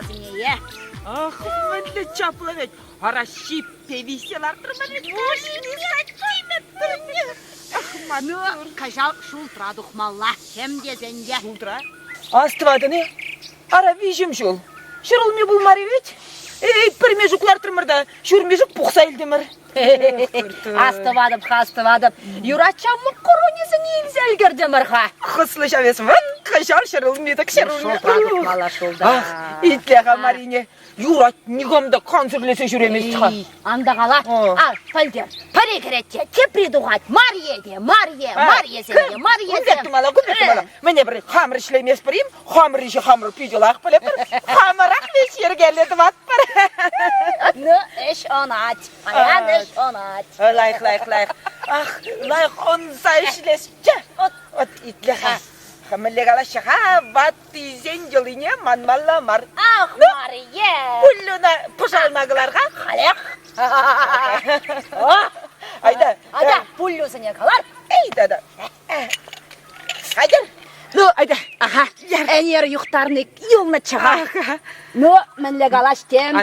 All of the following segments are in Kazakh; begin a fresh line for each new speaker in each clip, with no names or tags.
azıneye.
Ах, мындай чапла ведь. Арашип певиселар тұрмады.
Ну, кажал шултра духмалла. Hem dezenge.
Шултра? Астывады не? Ара вижім жол. Шырылме бұлмары ведь. Пірме жүклар тұрмырда. Шүрме жүк бұқса елдемір.
Астывадып, хастывадып. Юрачаммы коронесі нельзя гердемірға.
Қыслы шавесім. Қашал шырылмедік, шырылмедік.
Шултра духмалла шулда.
Итлеға Марине. Юрат негамда консерлесе жүремес тұға.
Анда қала. Ал, пәлдер. Парекеретте, те придуғат. Марьеде, Марьесенде,
Күндеттімала. Мене бір хамыр ішлемес бірім. Хамыр іші хамыр пүйделақ біліп бір. Хамырақ лес ергеледі бат бір.
Ну, эш онат. Аян эш онат.
Лайық. Ах, лайық онса ішлес. От итлеға. Хамылегала шаха батты зенделине манмалла мар.
Ах, Марье.
Пуллуна пұшалмағыларға.
Халек. Айда, пуллюсыне қалар.
Айда. Айдар. Ну, айда.
Аха, әнер юқтарны елны чыға. Ну, мәнле қалаштем,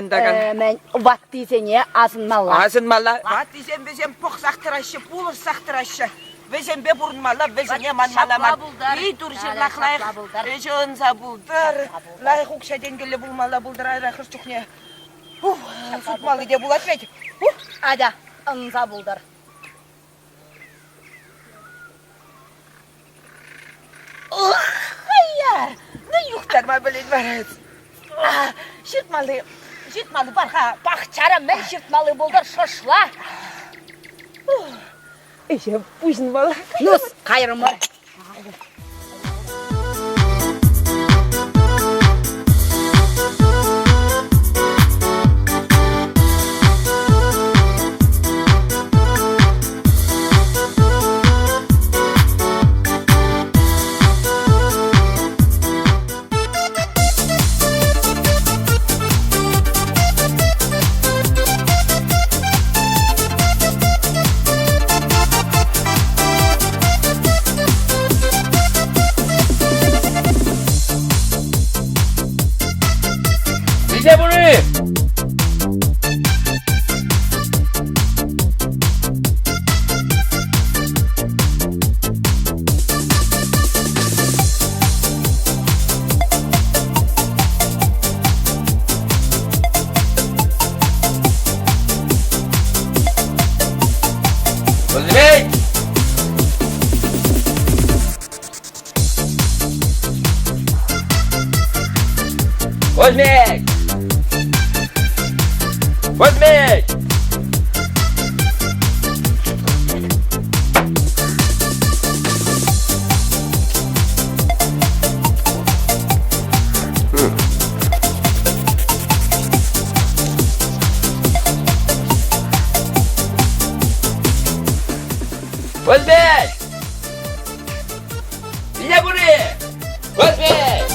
мен ваттизене азынмалла.
Азынмалла. Ваттизен бізен пұқ сақтырашы, пулыр сақтырашы. Везен бе бұрынмалла, везене манмаламар. Ей дұржырлақ лайық. Везен забылдар. Лайық ұқшаденгелі бұлмалла бұлдар айрақыр чүхне. Сұтмалы де бұлат бәді.
Ада, ынза бұлдар.
Hayır. Ne yuhtarma böyle var. Şırtmalı barha.
Бақчарым, мен шыртмалы бұлдар шошла.
Eşe puşun valla.
Нус, қайырымы.
Bize bunu! Özbek! Özbek! Özbek! Özbek! Bize bunu! Özbek!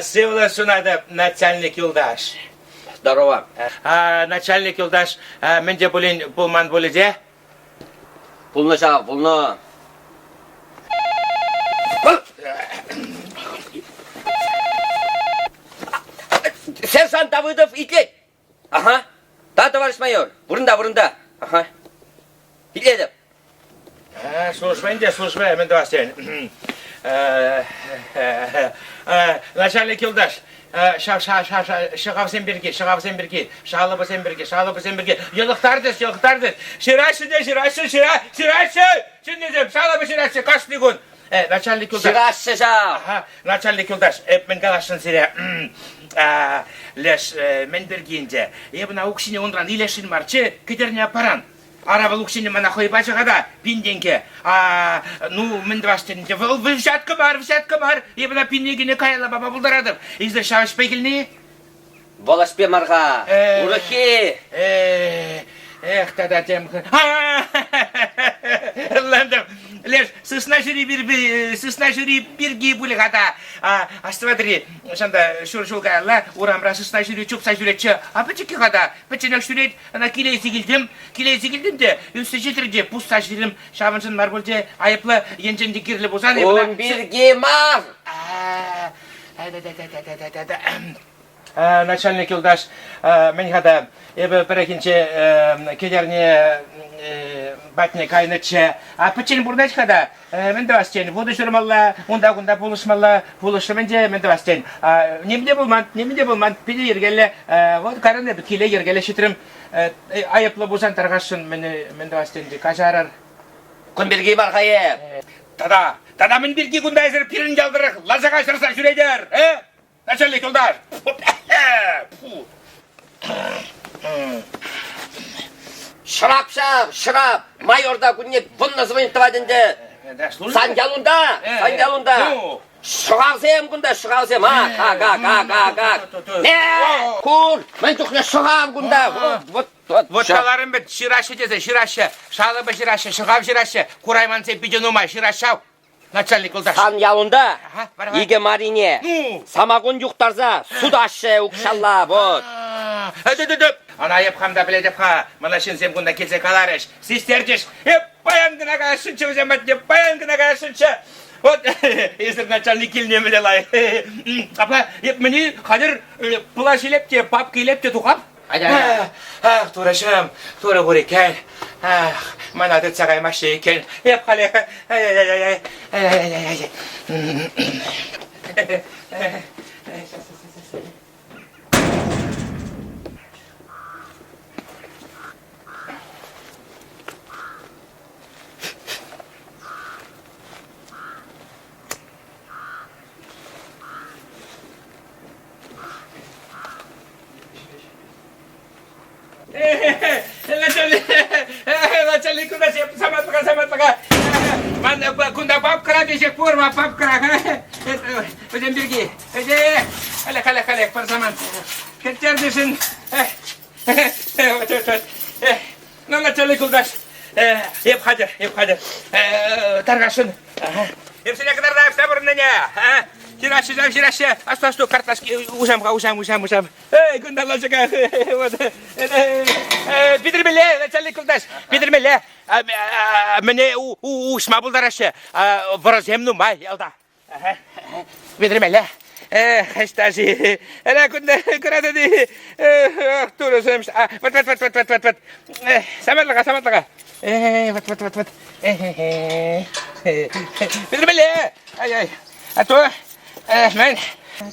Сывлы сунады начальник Юлдаш. Здорово.
Начальник Юлдаш, менде пулман боледе?
Пулны жав, пулны. Сержант Давыдов, итлет. Ага. Да, товарищ майор. Бұрында. Ага. Итлетіп.
Служба, мен дауастен. Начальник Юлдаш, шығавсен берге. Шағалыбызен берге. Елықтардыз. Ширашы. Шыннезем, шағалыбы ширашы, қашты күн. Начальник Юлдаш.
Ширашы жав.
Начальник Юлдаш, мен қалашын сире. Леш, мен бергенде. Ебіна ұқшыне ондыран илешін марчы, кедерне апаран. Арабы ұқшыне мана қойба жағада, пинденге. Мен двастенде. Взятка бар. Ебіна пиндегіне кайла баба бұлдарадым. Изді шавышпай келіне?
Болашпе марға. Урахи.
Эх, тадатем. Ландым. Леш, сысна жюри бірге бұлі ғада. Астывадыры, шанда шуршулға алла, урамра сысна жюри чупса жүретші. Апычекі ғада, пычынақ жүрет, ана келесі келдім де, үсті жетірде, пұста жүрім, шавыншын бар болде, айыплы, енженде керлі бозан.
Он бірге мар.
Начальник Юлдаш, мен ғада, бірекінші кедерне батне кайнычы. Пычын бұрдач қада, мен де бастен, воды жүрмалла, онда болышы мен де бастен. Немде болман, пиде ергелі, вот қарынды келе ергелі шетірім, айыплы бозан тарғашын мен де бастен, кажарар.
Күн бірге бар қайып.
Тада мен бірге күнді әзір пирін жалдырық, лазаға шырса жүредер, Начальник Юлдаш.
Шырап. Майорда күнне бұнны звонит тавадынды. Сангалунда. Шығавзем күнді, Кур, мен түхне шығав күнді.
Вот шаларым бет, ширашы дезе, ширашы. Шалыбы ширашы, шығав ширашы. Курайман сен биден умай, ширашау. Начальник Юлдаш.
Сангалунда. Иге марине. Самагун юқтарза, судашы, ұқшалла, вот.
Ана епхамда біледіп ха, мына шынсем күнда келсе қаларыш. Сестердеш, баян күна қашыншы өземет деп, баян күна қашыншы. Вот, езір начальник келіне біле лай. Апа, мені қадыр плаш елеп те, папка елеп те тұқап. Турашым, тура бұр екен. Мана дұт сағаймашы екен. Еп қали. Начальник куда саматлага. Ман кунда папкара дешек порма папкара. Өзен берге. Хале пар заман. Кетер дешін. Ну начальник кудаш. Еп хадыр. Таргашын. Епсіне кадарда епса бұрынныне. Жирашы. Асту, карташки. Ушам. Күндалла жыға. Бидірмеле, начальник кудаш. Бидірмеле. Мене ушма бұлдарашы. Вырыземну май, елда. Бидірмеле. Хештажи. Әне күнді күрәді де. Туры сөміш. Вот. Саматлыға. Вот. Бидірмеле. Ай. Ато. Мен.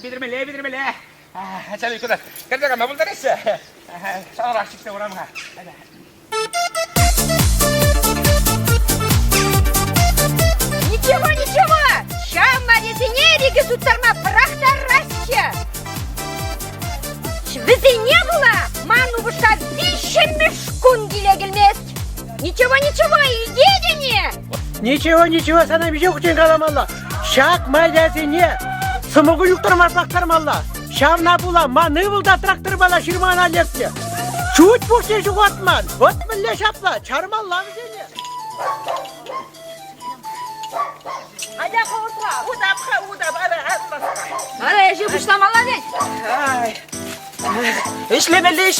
Бидірмеле. Начальник кудаш. Кәрдіға ма бұлдарашы. Шалырақ шықта ұрамға.
Ничего! Ща марезине реги суттарма прақтарраще! Візе не было, ману бұшта 5 күн келе келмес. Ничего, идене!
Ничего, sana bir şey okuyan kalamalla. Şak marezine, sımıgı yuktarma praqtarmalla. Şavna bula, manı bulda traktör bala şirman alepti. Çuğut bu şey şu atman. Ot mille şapla, çarmalla bizene.
Hadi korkma. Udap.
Ara, eşi buşlamalar ne?
İşlemeli.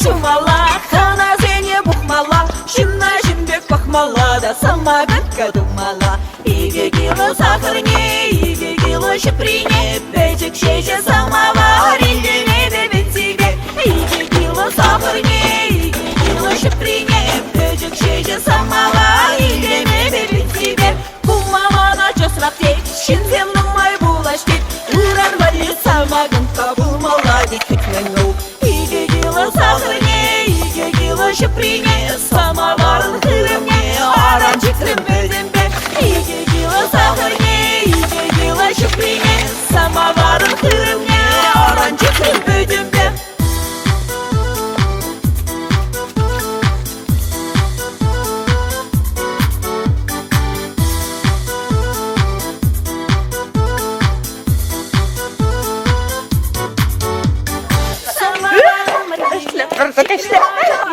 Shumala, kana zene bukmala, shimna shimbek bakmala da sama gatka dumala. Иге кило сахарне, иге кило шиприне, печек шеже самовар, индеме бебет тебе. Иге кило сахарне, иге кило шиприне, печек шеже самовар, индеме бебет тебе. Булмамана чосрак тек, шинземнің май булаш тек, уран вали самагын табылмала дек күтмену. Иге кило сахарне, иге кило шиприне, самоварын хырымне, аранчик рымбедембе. Иге кило сахарне, иге кило шиприне, самоварын хырымне, аранчик рымбедембе.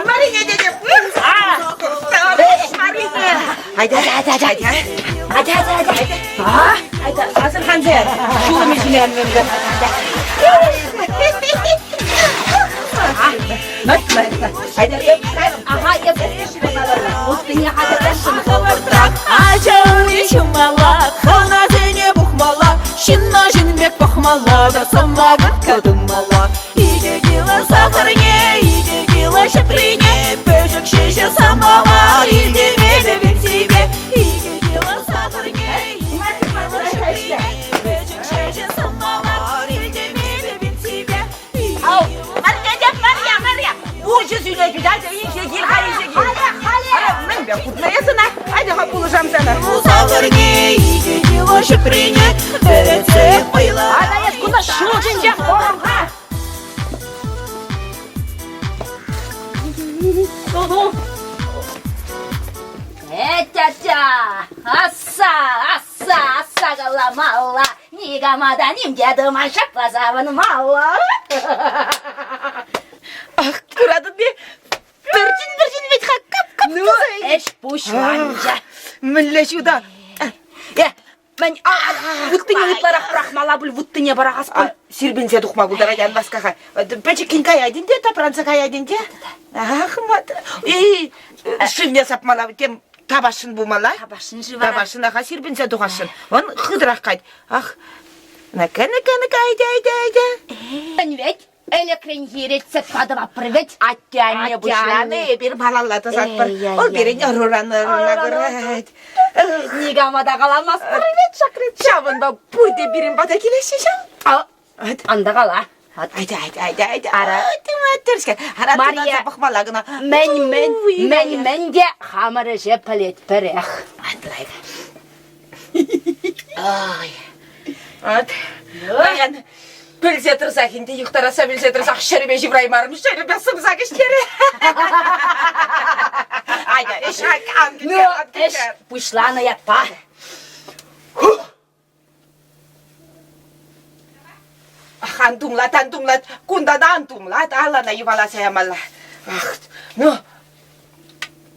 Marine dedim. Marine. Haydi. Haydi. Hazır Hanzer. Şunu müziğini ben. Haydi.
Aha yapıştırmaları.
Ачауи шумала, хана зене бухмала, шинна жинбек бахмала да самагат кадымала. Иге кило сахарне, иге кило шиприне, печек шеже самовар, индеме бебек тебе. Иге кило сахарне, иге кило шиприне, печек шеже самовар, индеме бебек тебе.
Maria. Bu yüzüne güzel de iyi şey gir. Ben bir kutlayasın ha. Haydi ha bulacağım sana.
Сахарне, иге кило шиприне, берется пыла.
Adayet kuna şulcunca oğlum ha. Assa galamalla. Нигамада нимде дымашак лазавын мала.
Ah kuradı bir. Virgin bir kap.
Ну, эш пушланча.
Мille şurada.
Ya, ben vıttını yutlara bırakmala bul, vıttını bırakas bul.
Sirбинсе тухма булдара ян баскаха. Печекин каяйдин де, тапранса каяйдин де. Ахмат. И шивне сапмала тем табашын булмала.
Табашын жывара.
Табашын аха сирбинсе тухашын. Он хыдрак кайт. Ах. Наканы кайда.
Ben ведь электрин рецепт падыма привет.
Аттяне бушланы bir балалата сатпыр. Ол берин орораны.
Нигамада каламас привет шакрет.
Çavında buydu birin bata kileşeceğim. Hadi.
Анда кала.
Haydi. Ara. Tırşka.
Maria.
Bakmalagına.
Men de hamara jepalet perech.
Ay. Hadi. Bayan. Bilse tırsak indi yuktarasa bilse tırsak şeribe jivraymarmış. Şeribe sımsak işleri. Haydi. Eşak
Эш пушлана ятпа.
Antумлат. Кундада антумлат. Алана ювала sayamalla. Ah. No.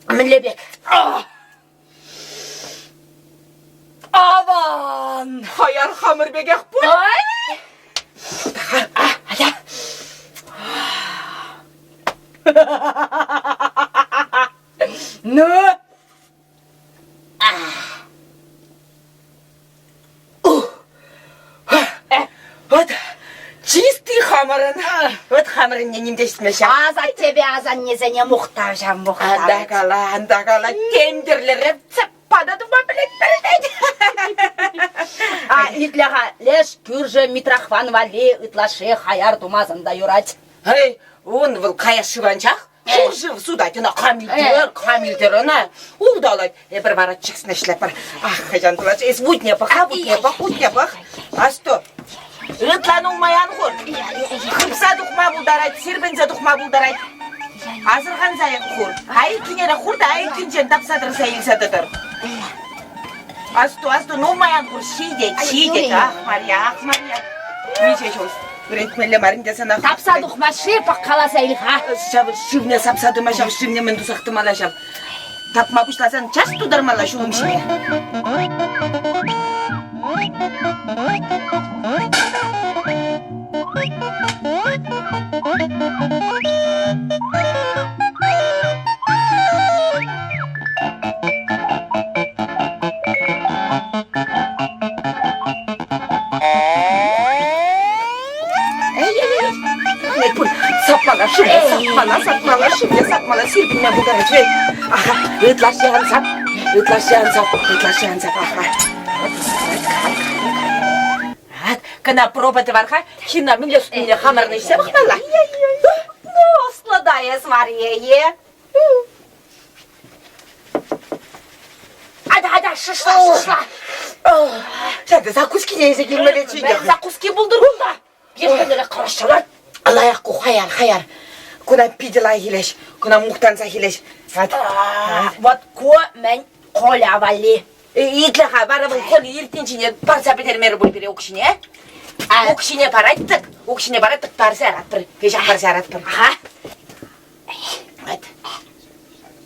Millebek.
Aman. Hayar hamur begek bu.
Ay.
Hadi.
No.
Вот чистый хамарın. Вот хамарın ne nimdeştmeşe.
Аза тебе, аза незене muhtajam.
Anda kala. Tenderlere padadı mı biletleri.
Итляга леш кюрже митрахван вали ытлаше хаяр тумазында юрать.
Hey, он был kaya şıvançak. Жив судатина камилдер она. Удалай. Bir bara çıksın işlepar. Ah kajan tulaç. Es vutne bak. А что? Ытланылмаян хор. Хыпса тухма булдарайт, сирбензе тухма булдарайт. Азырхан заяк хор. Ай кинера хурда ай кинжен тапсадыр сайылсадыдыр. Astu, nomayan kur şidet. Ah Maria. Ничего сейчас. Бретмелле маринде сана.
Тапсадық ма шепақ қаласайлық, а?
Шивне сапсады ма шав, шивне мен дусақты мала шав. Тапма бұштасан, час тудар мала шуым шиве. Сапмала, сирпинне бұлдар өтвей. Аха, ытлашян сап. Аха. Кана пробаты варха, хина миле суне хамарны все бахтала.
Ну, сладая сварье. Ада, шишла.
Сәді закуски не езеген мөлечіне.
Закуски бұлдыр бұлда. Ешкендері қарашалар.
Алаяққу хаяр. Куна пидела хилеш, куна мухтанса хилеш.
Вот мен коля вали.
Итлеха барабын коли ертенчине парса бетермері бұл бере оқшыне. Оқшыне барайттық парса араттыр. Пеша парса араттыр.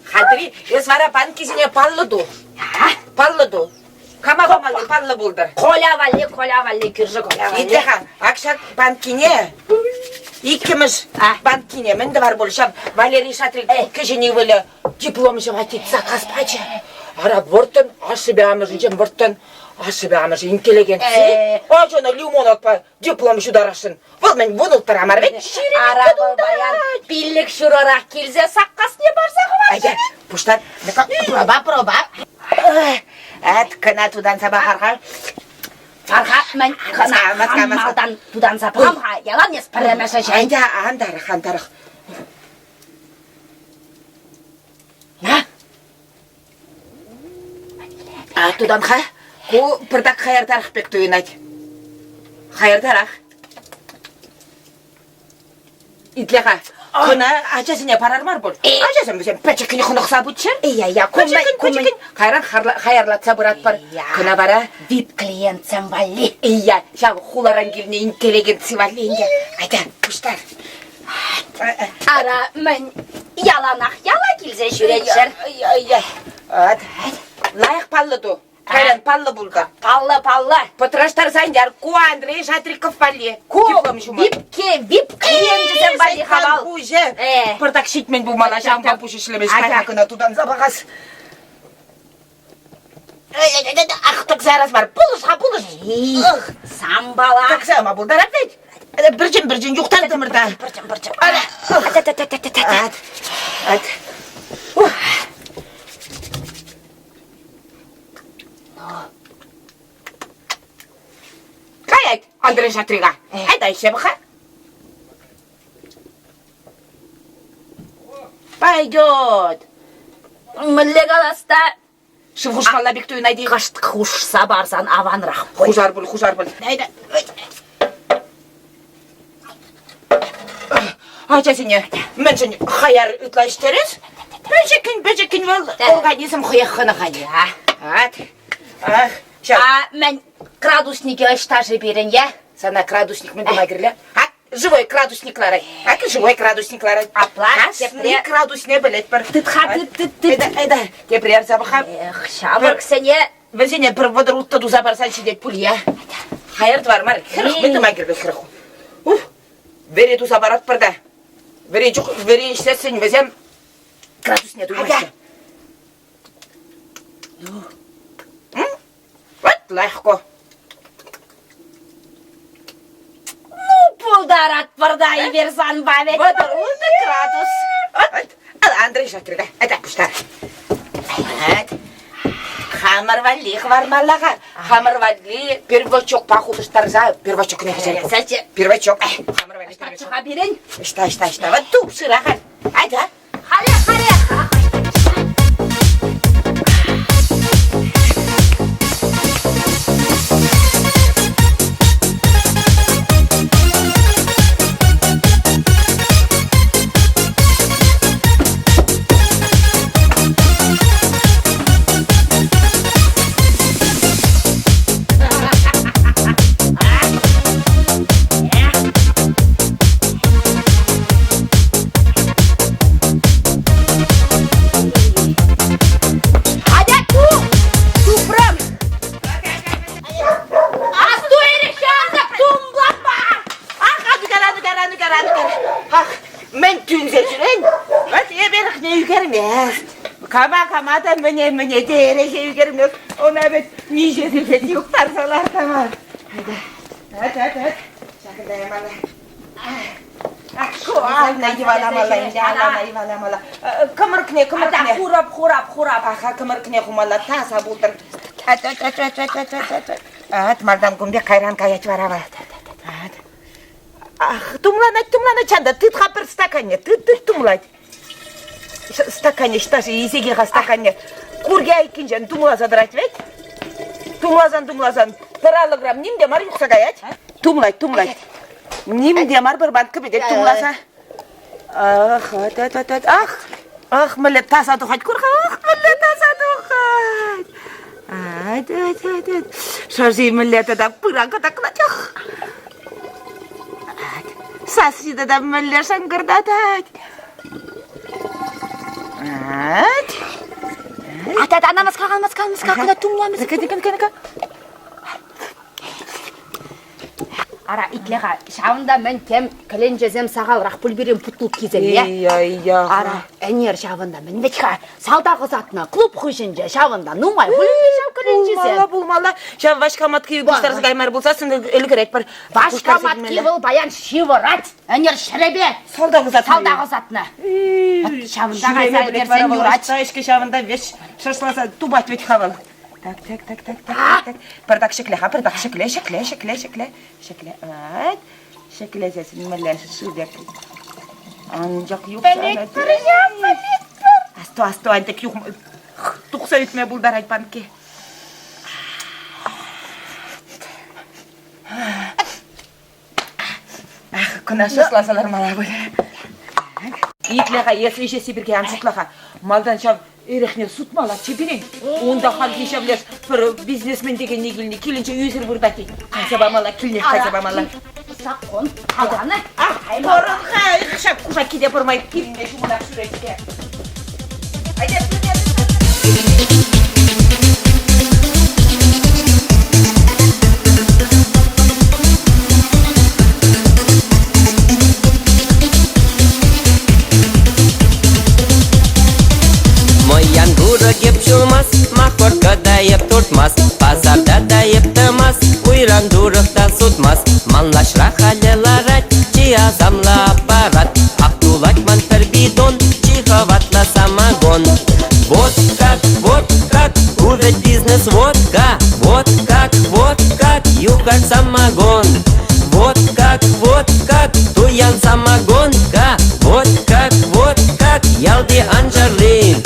Хадри, есвара панкисіне паллыду. Кама паллы болдыр.
Коля вали, кіржі коля вали.
Итлеха, акшак панкине. Иккіміз банкине мінді бар болышам. Валерий Шатрик кешені вілі дипломы жематит заказ пача. Ара бұрттын, ашыбе амыржын интеллигентси. Ажына лимон отпа дипломы жударашын. Бұл мен бұнылттыр амарбет.
Ара бұл баян, биллік шурарақ келзе саққас не барса қывар.
Әйе, бұштан, проба. Әт кіна тудан сабақарға.
Фарха, мен малдан тудан сапамға, ялан ес пірімеші жай.
Андарық.
На?
Тудан қа, ку пырдақ қайырдарық бек түйін айт. Қайырдарық. Итлеға, күні ажасыне парар бар бол. Ажасын бізен пәчекіні құнықса бұтшыр. Пәчекін. Қайран қайырлатса бұрат бар. Күні бара.
Вип клиентсен вали.
Шау хуларан келіне интеллигентси вали. Айда, бұштар.
Ара, мен яла келзе жүретшір.
Лайық паллы ду. Қайран паллы бұлды.
Паллы.
Потраштар зайндар. Ку Андрей Шатриков вали.
Вип клиентсен вали хавал.
Пырдақ шетмен бұмала жамға бұш ішлемеш. Қайрақына тудан забағас. Ақтық зараз бар. Бұлыш.
Самбала.
Таксама бұлдар апдайд. Біржін юқтарды мұрда.
Біржін. Қай айт, Андрей Шатриға. Айда іше бұқа. Пайдет. Мүлі қаласта.
Шывғыш қалла бек түйін айды.
Қаштық хұшса барсан аванырақ.
Хужар бұл. Айда. Айчасыне, мен жын қаяр үтла іштеріз. Бөжекін бол. Организм құяққыны қайды.
Мен градусники аштажы берін, я?
Сана градусник мен думай кірлі. Живой градусниклары. Живой градусниклары. Касны градусне білет бір. Айда, тепрер забыхам.
Шамырк сене.
Візене бір водорудты дуза барсан шедет пұл, я? Хайыр двар мар. Хырық мен думай кірлі хырық. Вере дуза барат бірді. Вере іштесін візем градусне думайшы. Вот, легко.
Пулдарат вардай версан бавет.
Водорудный градус. Андрей Шатрика, это пуштар. Хамарвали, хвармаллага. Хамарвали, первачок пахудыштар за. Первачок не хозяйку. Первачок. Хамарвали, первачок.
Штатчыға берін.
Шта. Вот туп сырахан. Айда.
Харе.
емес. Кама да міне дереге үйгермек. Ona bet нижеде юқтар салар тамар. Hadi. Şakındayım ala. Alna yivalamala, alna yivalamala. Kımırkne. Хурап. Аха, kımırkne хумала таса булдыр. Ат, мардам гумбе кайран каяч барава. Ах, тумлана чанда, ты тхапер стаканне, ты тумлать. Стаканне, штажи, изегеға стаканне. Курге айкинжен, тумлаза драть ведь? Тумлазан. Пыралы грамм, нимде мар юқса гаять? Тумлать. Нимде мар бір бант кібедет тумласа. Ах, мілі таса дұхать көрға, Шажи мілеті да пыранға да қылачақ. Сасиды да мілі шаңғырдадад.
Ата, анамыз қалған тумламыз.
Кәді.
Ара, итлеға, шавында мен тем кілен жезем сағал рақпыл берем пұтлық кезем, Ара, әнер шавында мен ветха салдағы затына клуб құшынжа шавында нумай құлын шав кілен жезем.
Болмала. Шав вашкамат киі бұштарыз ғаймар болса, сынды үлгірек бар.
Вашкамат кивыл баян шивырат, әнер шіребе
Салдағы
затына. Шавында ғайса егерсен юрат.
Ешке шавында веш шашласа тубат вет хавал. Так. Пырдак шекле. Шекле зәсін мәлі шылдек. Анжақ юқ. Асту, антек юқ. Тұқса үтме бұлдар айтпанке. Күна шашласалар мала бұл. Итлеға, если жесі бірге аншықлаға. Малдан шав ерекне сұтмала чеберен. Онда хан кешемлер бір бизнесмен деген негіліне келінше өзір бұрдати. Қайсабамала, қайсабамала.
Саққон, қалғаны.
Борын қай, қышап құжа кеде бұрмай келінде жұмылақ сүретке.
Кеп жылмас, мақорқа дайып тұртмас, пазарда дайып тымас, уйран дұрықта сұтмас, манлашра халеларат, чиазамла аппарат, ақтулатман бір бидон, чихаватла самогон. Вот как, увет бизнес, вот как, югар самогон. Вот как, туян самогонка, вот как, ялди анжарлин.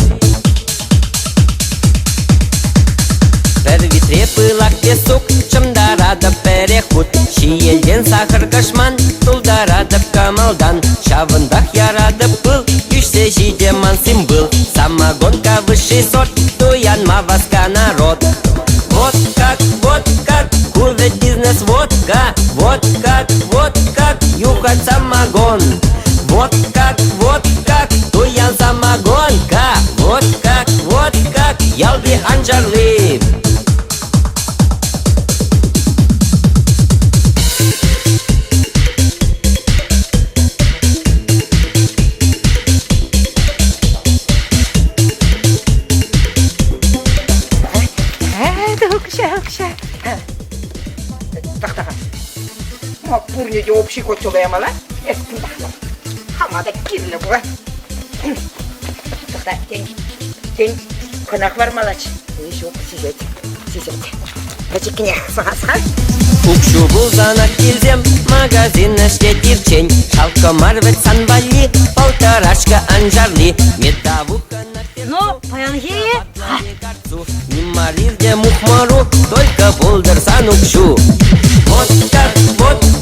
Пылак песок, чымдарады переход. Шиелден сахар кашман, тұлдарады камалдан. Шавындақ ярады пыл, үшсе жидеман симбыл. Самогонка высший сорт, туянма васка народ. Вот как, кувет бизнес, вот как, юхать самогон. Вот как, туян самогонка. Вот как, ялби анжарли.
Пурнеде общий котелы ямала. Хамада кирлі бұға. Тен қонақ бар малач. Жоқ, сезет. Пәчекіне сыға.
Укшу бұлзанақ келзем, магазин әште тирчен. Шалқымар вет санбали, полторашка анжарли. Медовуха на перцу,
паянге?
Нимарирде мухмару, только бұлдырсан укшу. Вот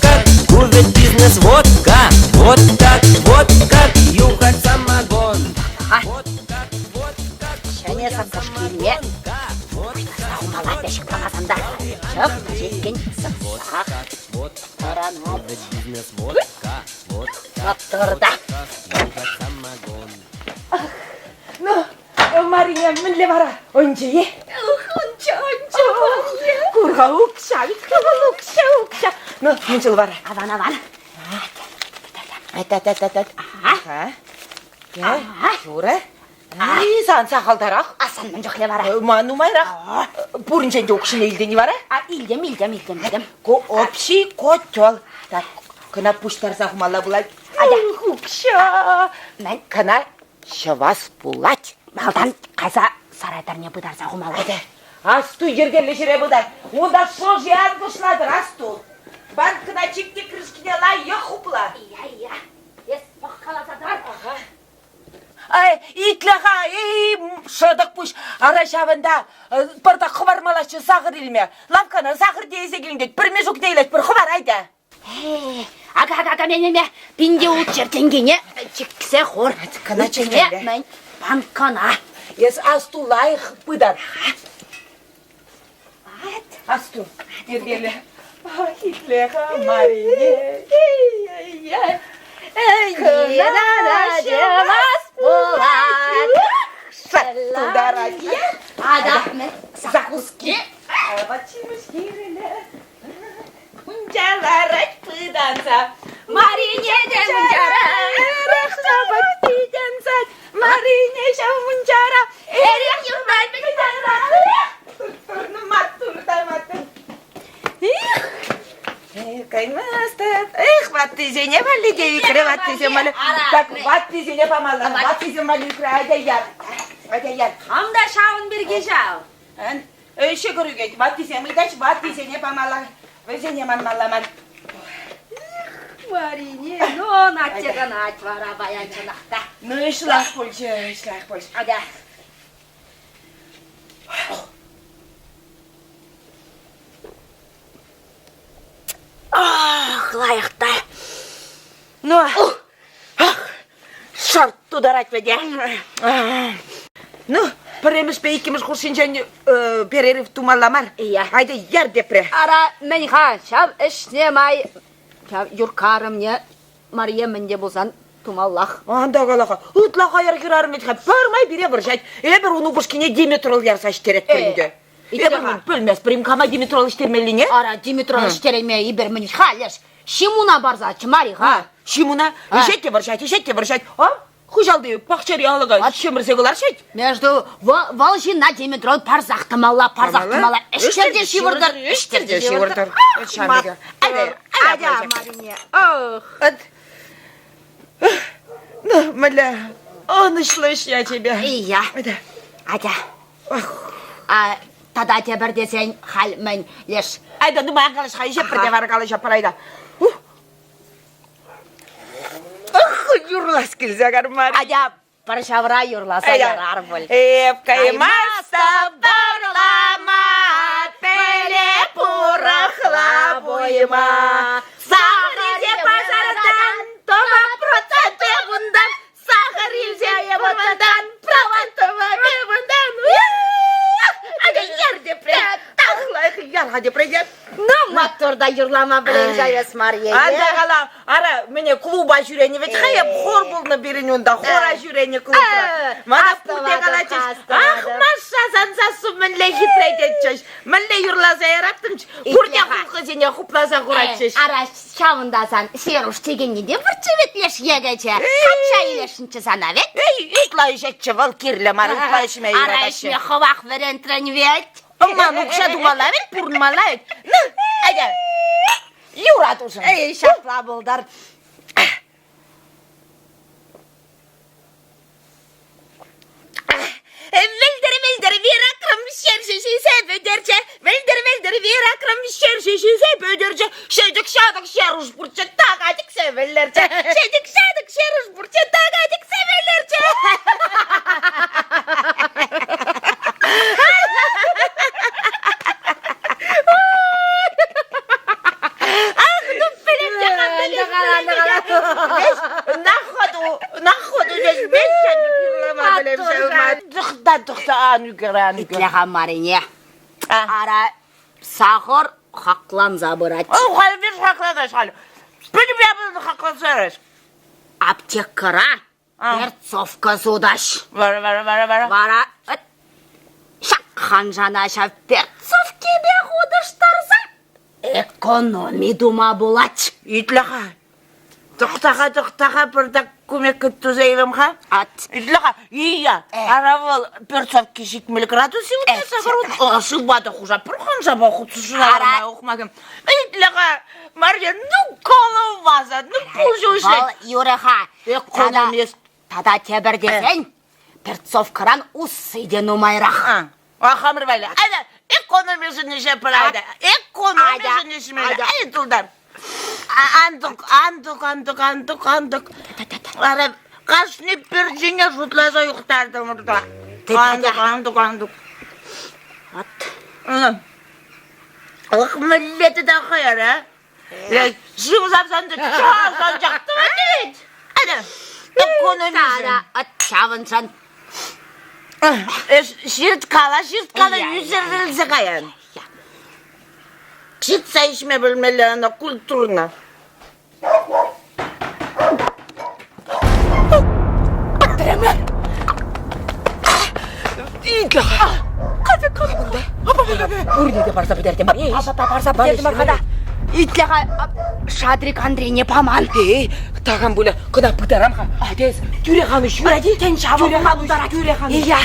как, кувет бизнес, вот как, юхать самогон. Вот как,
Шәне сапсашкеле. Сағымала бәшік пағасанда. Шық, жеткен сықсақ. Таранып. Саптырда.
Мария, мінле бара. Онче е? Онче. Курға ұқша. Ну, мүншіл бара.
Аван.
Айт. Юра. Сан сақалдарақ.
Асан мен жоқ бара.
Манумайрақ. Бұрыншен жоқшын елдені бара?
Илдем.
Общий котел. Так, кына пуштар сақмала бұлай. Хукша.
Мен
Кына шывас бұлать.
балдан қайса сарайдарне бұдар сағымалы.
Асту ергерлі жүре бұдай. Онда сол жиян бұшладыр, асту. Банкына чекте крышкіне лайық құпла.
Иә. Ес баққалатадар.
Ай, итлаға, шыдық бұш. Ара шабында бірді құбармалашы сағыр илме. Ламқаны сағыр дейсе келіңдет. Бірме жүк дейлет, бір құбар айды.
Ага, мен бинде ұлт жертенгене чексе қор.
Кана чекенде?
Мен банкана.
Ес асту лайық бұдар. Асту, ергелі. Итлаға, Марине.
Жемас болат.
Шаттударать.
Адам закуски.
Бачимыш керелі. Мұнжаларать пыданса.
Марине де мұнжара.
Марине шау мұнжара.
Эрек юрдай бітара.
Каймастат. Эх, ваттизене вали девикре, ваттизе мали. Так, ваттизене помала. Ваттизе мали юкре, айдаяр.
Хамда шауын бірге жау.
Өйше көрігет, ваттизе мидач, ваттизене помала. Везене манмаламан.
Марине, ну, натчега натвара баянчанақта.
Ну, ишлах больше.
Ада. Ах, лайықта.
Ну, шарт тударать веде. Ну, піреміз бе икіміз құлшын және перерив тумаламар.
Иә.
Айды яр депре.
Ара, мен ха, шав ішнемай. Шав юркарым не, Мария менде болсан тумаллах.
Анда қалаға, ұтлаға яргерарым етқа бармай бере біржайт. Бір оны бұшкене Димитрол ярса іштерет көрінді. Мен бөлмес примкама Димитрол іштермеліне?
Ара, Димитрол іштереме ибер мен халеш. Шимуна барзачы, Мариха.
Шимуна, ешетте біржайт. Хужалды, пақчари алыға шемірсе қылар шет.
Между Волжина Димитрол парзақтымалла. Іштерде шивырдыр. Ада, Марине.
Ну, мля, он шлыш я тебя.
Iya. Ada. Тада тебір десен хал мен леш.
Айда, ну маған қалышқа, ешеп бірде бары қалыша парайда. Юрлас келзе қармар.
Ада паршавра юрласа ярар бол.
Каймаста барлама, пеле пурахла бойма. Сағырызе пазардан, тома проценты бұндан, сағырызе бұндан, правантыма бұндан. Ада ерде пре, тақлайық ярға деп прейдет.
Моторда юрлама білен жайыз Мария.
Анда қала, ара, мене клуба жүрені, ведь қайып хор болны берін онда, хора жүрені клубра. Мана пұлде қала чеш. Маша сансасу мінле хитрейдет чеш. Мінле юрласа яраттынч, құрде құлқы зене құпласа құрат чеш.
Ара шавындасан серуш тегенне де бір чеветлеш егече. Қанша елешінші сана вет?
Итлай жетчі вал кирлі мары, итлай шыме
Ара ішме ховақ верен трен вет.
Аман ұқша думала вет, пұрнмала вет. Ну, айда, юрат ұшын.
Шапла болдар.
Вельдер, виракрам, шерші бөдерче. Вельдер, виракрам, шерші бөдерче. Шедік, шеруш бұрче, тағадік севелерче. Шедік, шеруш бұрче, тағадік севелерче.
Итлеға Марине. Ара сахыр хақлан забырат.
Оғал бір хақлан шал. Білім ябылды хақлан сәріш.
Аптекара. Перцовка судаш. Вара. Шаққан жана шав перцовке бе худыштарса. Экономи дума булач.
Итлеға. Тұқтаға бірдік көмекке түзейлім ха?
Ат.
Идліға, ия, аравал перцовки шикмел градусы өте сахар шылбады хужа, пұрхан жаба құтсушыларына оқымағым. Идліға, Мария, ну колы ваза, ну пұл жөшілет.
Бал юреха. Тада тебір десен, перцовкаран уссыйден умайрақ.
Ахамыр бәлі, әді, экономиясы неше пырайды, экономиясы неше мелі, әді тұлдар. Андық. Ара, қашны бір жеңе жұтласа ұқтарды мұрда. Андық.
Ат.
Ақ мүллеті да қайар, ә? Жыл запсанды чағасан жақты ма дейд? Әді, экономиясы.
Ат шавынсан.
Ширт қала, үзірілзі қаян. Читса ішме білмелі ана культурна. Аттырамы? Итлаға. Қады. Урнеге барса бідерден бар. Барса бідерден бар.
Итлеға Шадрик Андрей не паман.
Таған бұлі қыда бұдарам ға. Адез, түре қаны шүр әдей.
Тен шабы бұлдара.
Түре қаны.
Ия.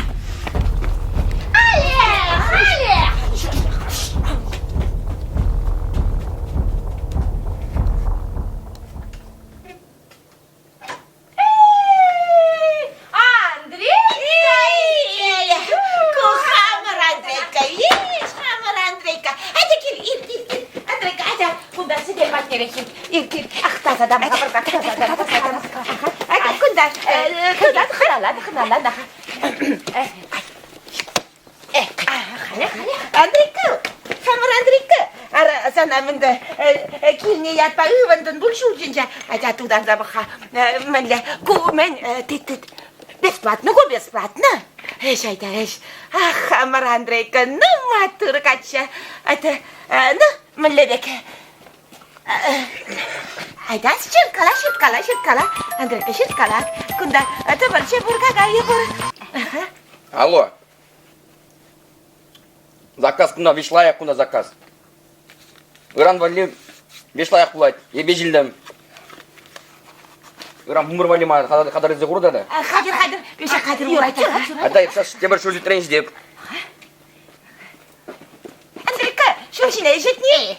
Санамында килне ятпа ывандын бұл шулжинча ажатудан забыха мен бесплатно го бесплатно айда ах Хамар Андрейка ну матур кача это ну млебек айда ширкала Андрейка ширкала кунда это больше бургага ебур
Алло. Заказ куна вишлая куна заказ. Иран вали вишлая кулать. Ебе жилдем. Иран бумыр вали ма хадар изе курда да.
Хадир беша хадир урайта.
Ада ипсаш темір шулжи тренж деп.
Андрейка шулшине жетне.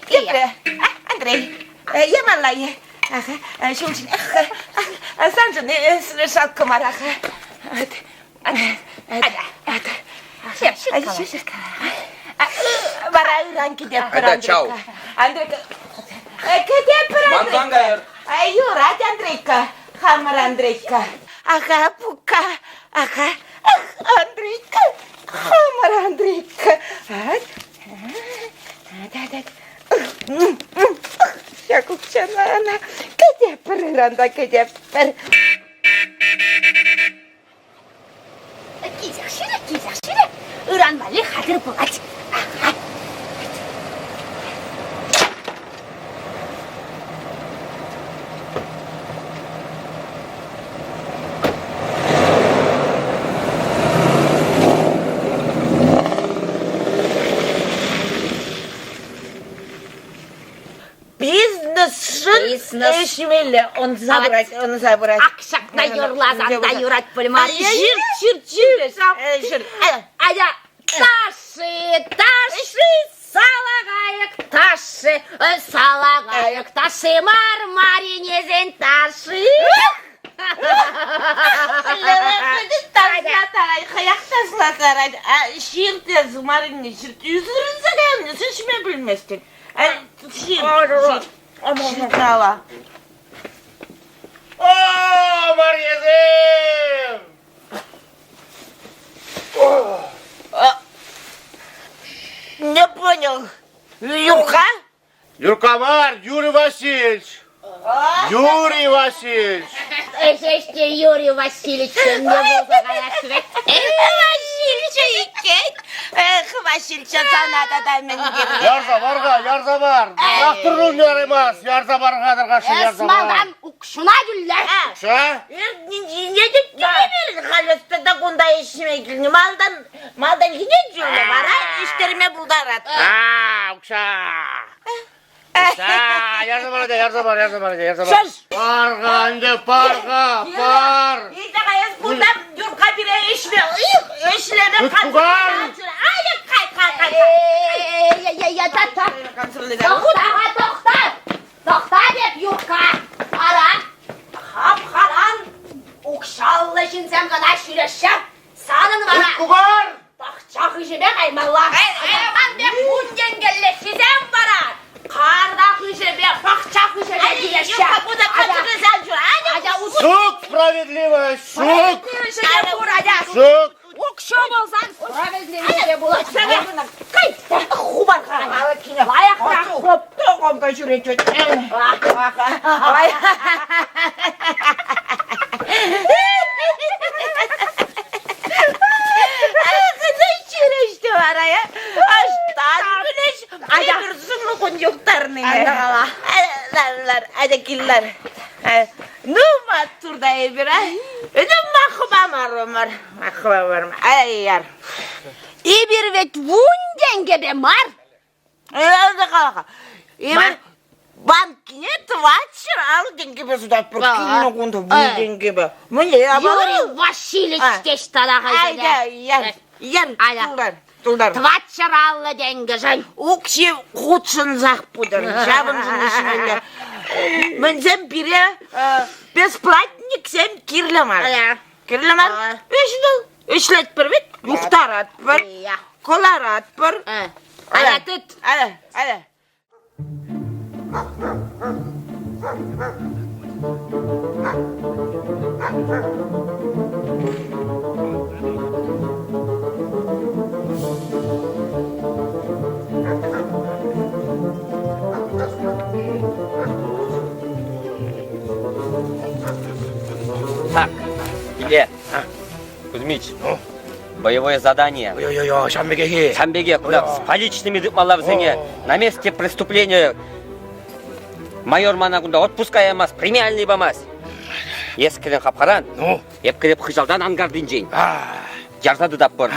Андрей ямалай. Ага шулшин. Санжыны слышал комараха. Бара ранки деп
Ада чау.
Андрейка. Кедеп
Мандангайыр.
Юрат Андрейка. Хамар Андрейка. Ага пука. Ага. Андрейка. Хамар Андрейка. Я купчана она. Кедеп ранда кедеп.
Кизақшыра. Иран вали хадыр бұғат.
Бизнес эшмелі, он забрать.
Ақшақна юрлазанда юрат білмай.
Жир.
Ада, таши, салағайық, таши, мармаринезен таши.
Ширтез, маринне, ширт. Үзірін сәлемні, сішме білместен. Ширтала.
О, Марьязым!
Не понял. Юрка?
Юрка var, Юрий Васильевич. Юрий Васильевич.
Эшеште Юрий Васильевич, не болса қаяшырек.
Васильевича екен. Васильевича санада да мен керек.
Ярза бар. Трактор рулер емес. Ярза барғадыр қашы ярза бар.
Малдан ұқшына жүллер.
Ша?
Не деп демемелі қалысты да қонда ешіме келіне. Малдан кене жүлі бара, іштеріме бұлдарат.
Укша.
yardım.
Söz.
Parga.
İyi de kayız buradan Yurka bire işleme
Kugar.
Toxta deb yurtqa ara. Xapxalan o'xshalli shinsam qana shirashab sanin vara.
Kugar.
Baqchaq işime qaymalla. Ayman deb bunjengelle sizem vara. Qarda işime baqchaq işime shirashab.
Bu da kaçırırsan şuna.
Суд справедливый, суд.
Suq. O'xsho bo'lsan, справедливый bo'ladi. Qayta xubar qara. Layoqda xo'p,
to'g'imga yurib
İbirvet vundenge be mar.
Банкіне твачыр ал денге судап бір кино қонды бұл денге міне
Юрий Васильевич тештала
айда тұлдар
Твачыр аллы денге жан.
Окше құтшын зақ бұдыр жабын жынышынында мінзем біре бесплатник сен кирлемар үшлет бір бет мұқтар ат бір қолар ат бір
Аятыт.
Ала
Так, Илья, Кузьмич, боевое задание.
Шамбеге.
Шамбеге, куда с поличными дымалав зене, на месте преступления майор манагунда отпускай амас, премиальный бамас. Ескіден қапқаран, епкіреп қыжалдан ангардың жейін. Жартады дап бор.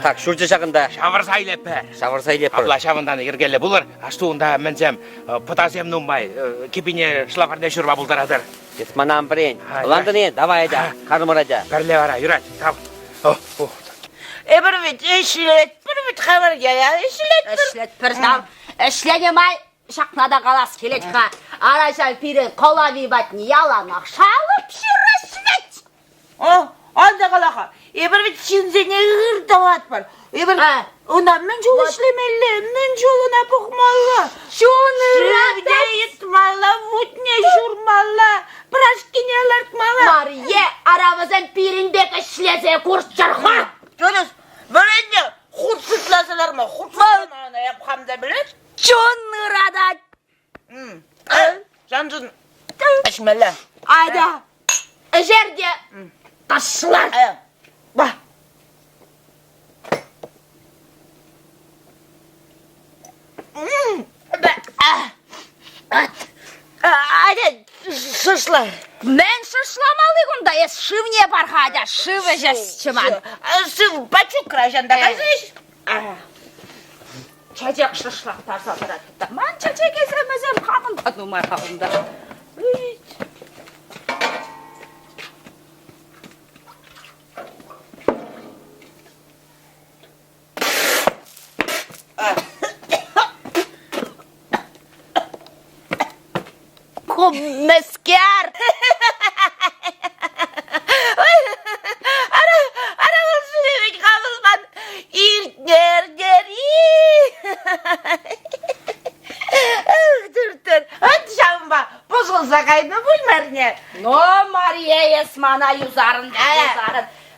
Так, шүрді жағында. Шавырсайлеп бор.
Абла шавындан ергелі бұлыр, аштуында мінзем, потасем нумбай, кипине шлапарда шүрба бұлдарадыр.
Есманам бірен. Ландыне, давай да, қармырада.
Бәрле вара, юрат, тап.
Bir bit işlet, bir bit haber ya, işlet bir.
Işledemay şaknada kalas keletka. Araşal piri kolavi batni yalanaq şalıp şirasvet.
Anda kalaka. Bir bit şimdi ne hırdavat var. Ondan men jol işlemeli, men joluna bukmalı.
Şunu
Şevde yitmalı, vutne şurmalı, praşkineler kmalı.
Mariye aramızın pirinde işlese kurs çarxa.
Görüyoruz, böyle de hutsuzlasalar mı? Hutsuzlamayana yapkam da bilir.
Şunu radat.
Cancın, eşmele.
Ayda. Jerde taşlar.
Bak. Hadi şışla.
Ben şışlamalıyım da es şivne barhada şiveceğiz çıman.
Şıv paçuk krajanda kazış.
Çecek şışlaktar satırat. Man çecek ezemezem kanında numar kanında. Mesker.
Ara sürüyük kavulman. İrtner. Dur. Hadi şamba. Bozulsa kaydını bulmer ne?
No Mariye Esmana yüzarın.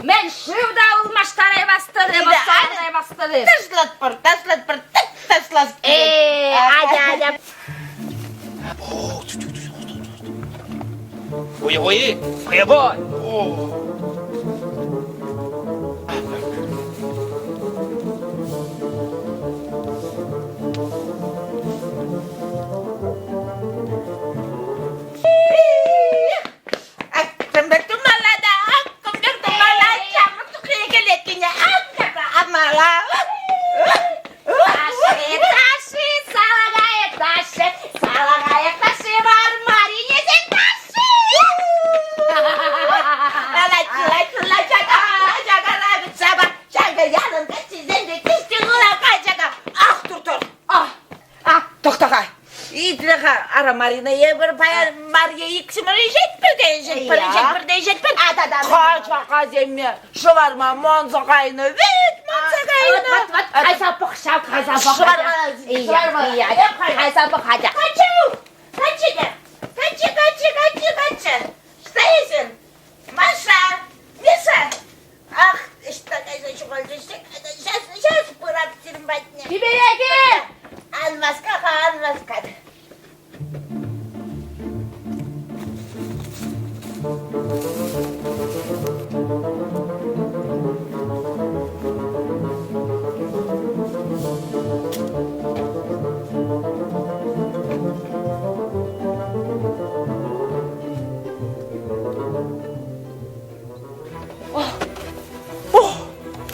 Men şivda olmaştaray bastırı.
Taslat bir.
Hadi.
Ой, прибой.
Taşı, salagaya taşı,
İdrika ara Marina'ya bir bayan Maria ikisi jetpir. Kaça kazemi şıvarma monza kayını vet monza kayını.
Kaysapık şap kaysapık.
Şıvarma.
Kaysapık hadi.
Kaçı. Стоишь? Маша, Миша. Ах, что это şu kaldı işte. Сейчас bıraktırım batını.
Bibere gel.
Almaz kaka.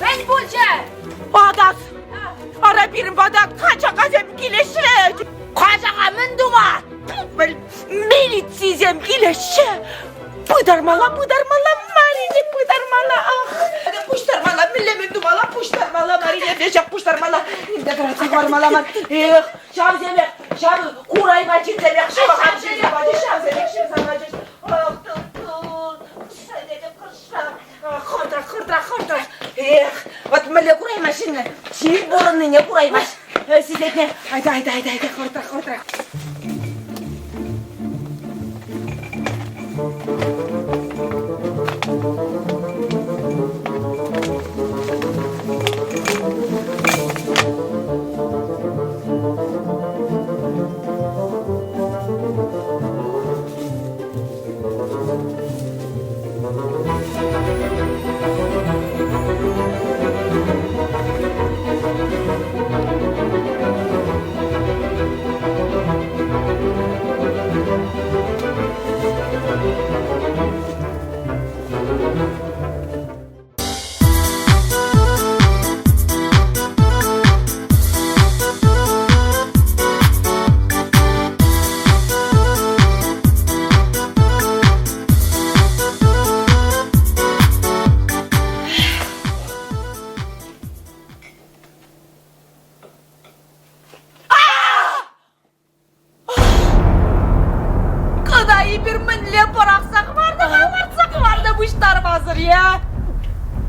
Ben bulca.
Badat. Ara bir badat kaça kazem gileşe.
Kaçağa mınduma.
Militsizem gileşe. Pıdarmala Marine pıdarmala. Ah. Puştarmala millemin dumala puştarmala Marine beşak puştarmala. İmde durası varmala. Şavzemek. Kuray bacım demek. Şavzemek. Ah Хыртра. Вот мілі құраймашын. Сүйір борынның құраймаш. Сіз етіне. Айда. Хыртра.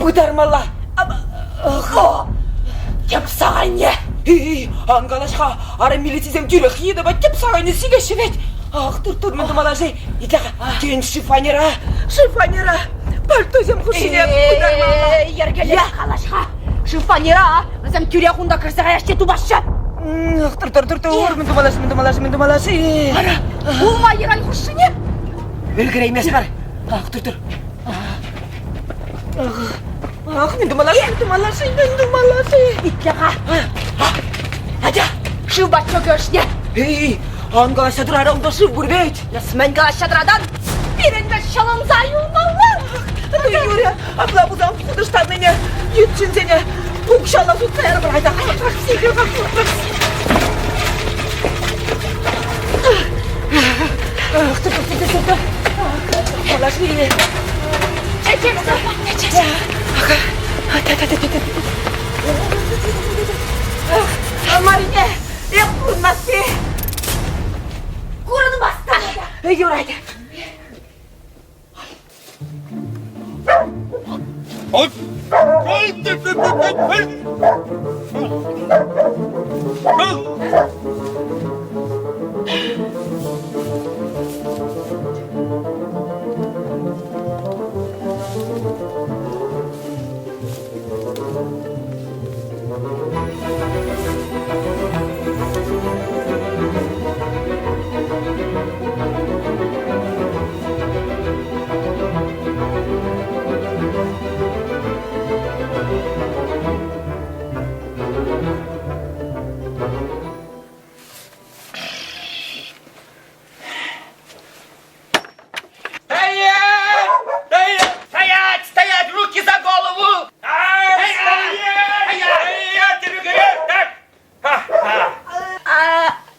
Pıdarmala. Kep sağanya. Angalaşka. Ara militsizem türek yedi bat kep sağanya siga şevet. Ah dur mındımala şey. İtlaka. Ken şifanera. Paltozem huşine pıdarmala.
Yergele kalaşka. Şifanera. Bizim türe hunda kırsağa yaşte tubaşçı.
Dur. Mındımala şey.
Ara. Bulma yeray huşine.
Ölgüreymes var. Ah dur. Ah mındımala şey.
İtlaka. Hadi. Şu başça görüşne.
Angalaşa dur ara onda şıv burbeyt.
Resmen galaşadıradan. Birinde şalımıza yolmalı.
Юрия, abla buradan kudursan beni. Yutsun seni. Bu kuşağla tutsa yarım. Hayda. Dur. Valla şimdi.
Çekil.
Marine, yapın nasıl?
Kurunu bastı.
Yürü haydi.
Стоять! Руки за голову!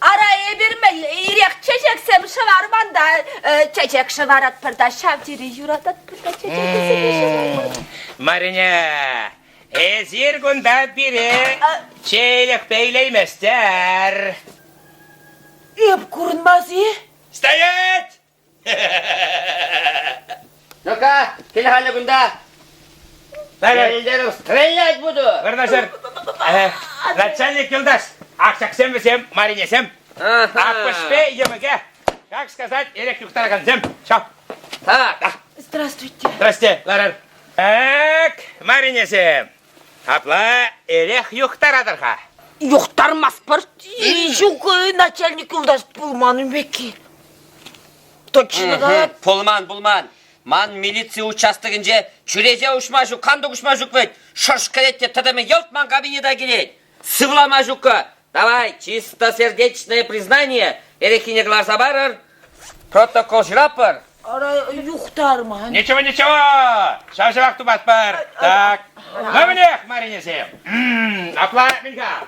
Araya bir irek çeçeksem şıvarman da çeçek şıvarat pırda şavdiri yuradat pırda çeçek
Marine, ezir günde biri çeyrek beyleymezler.
Еп көрінмас,
Стоять!
Ну-ка, телефонный гунда. Стрелять буду.
Варнашер, начальник Юлдаш, ақшақсем бісем, маринесем, ақпышпе емеге, как сказать, ерек юқтарған зем, шау.
Так,
Здравствуйте.
Здрасте, Ларар. Так, маринесем, апла ерек юқтарадырға.
Юқтармас бір. Жоқ, начальник Юлдаш пулманым беки. Точно да.
Пулман. Ман милиция участогынже чүрезе ушмажу, канды ушмажук бет. Шош керетте тадаме елтман кабинета келет. Сывламажука. Давай, чистосердечное признание. Ерекине глаза барыр. Протокол жрапыр.
Ара, юқтарман.
Ничего, шау вақты батпар. Так, нөмінек, маринесем. Апла, минға.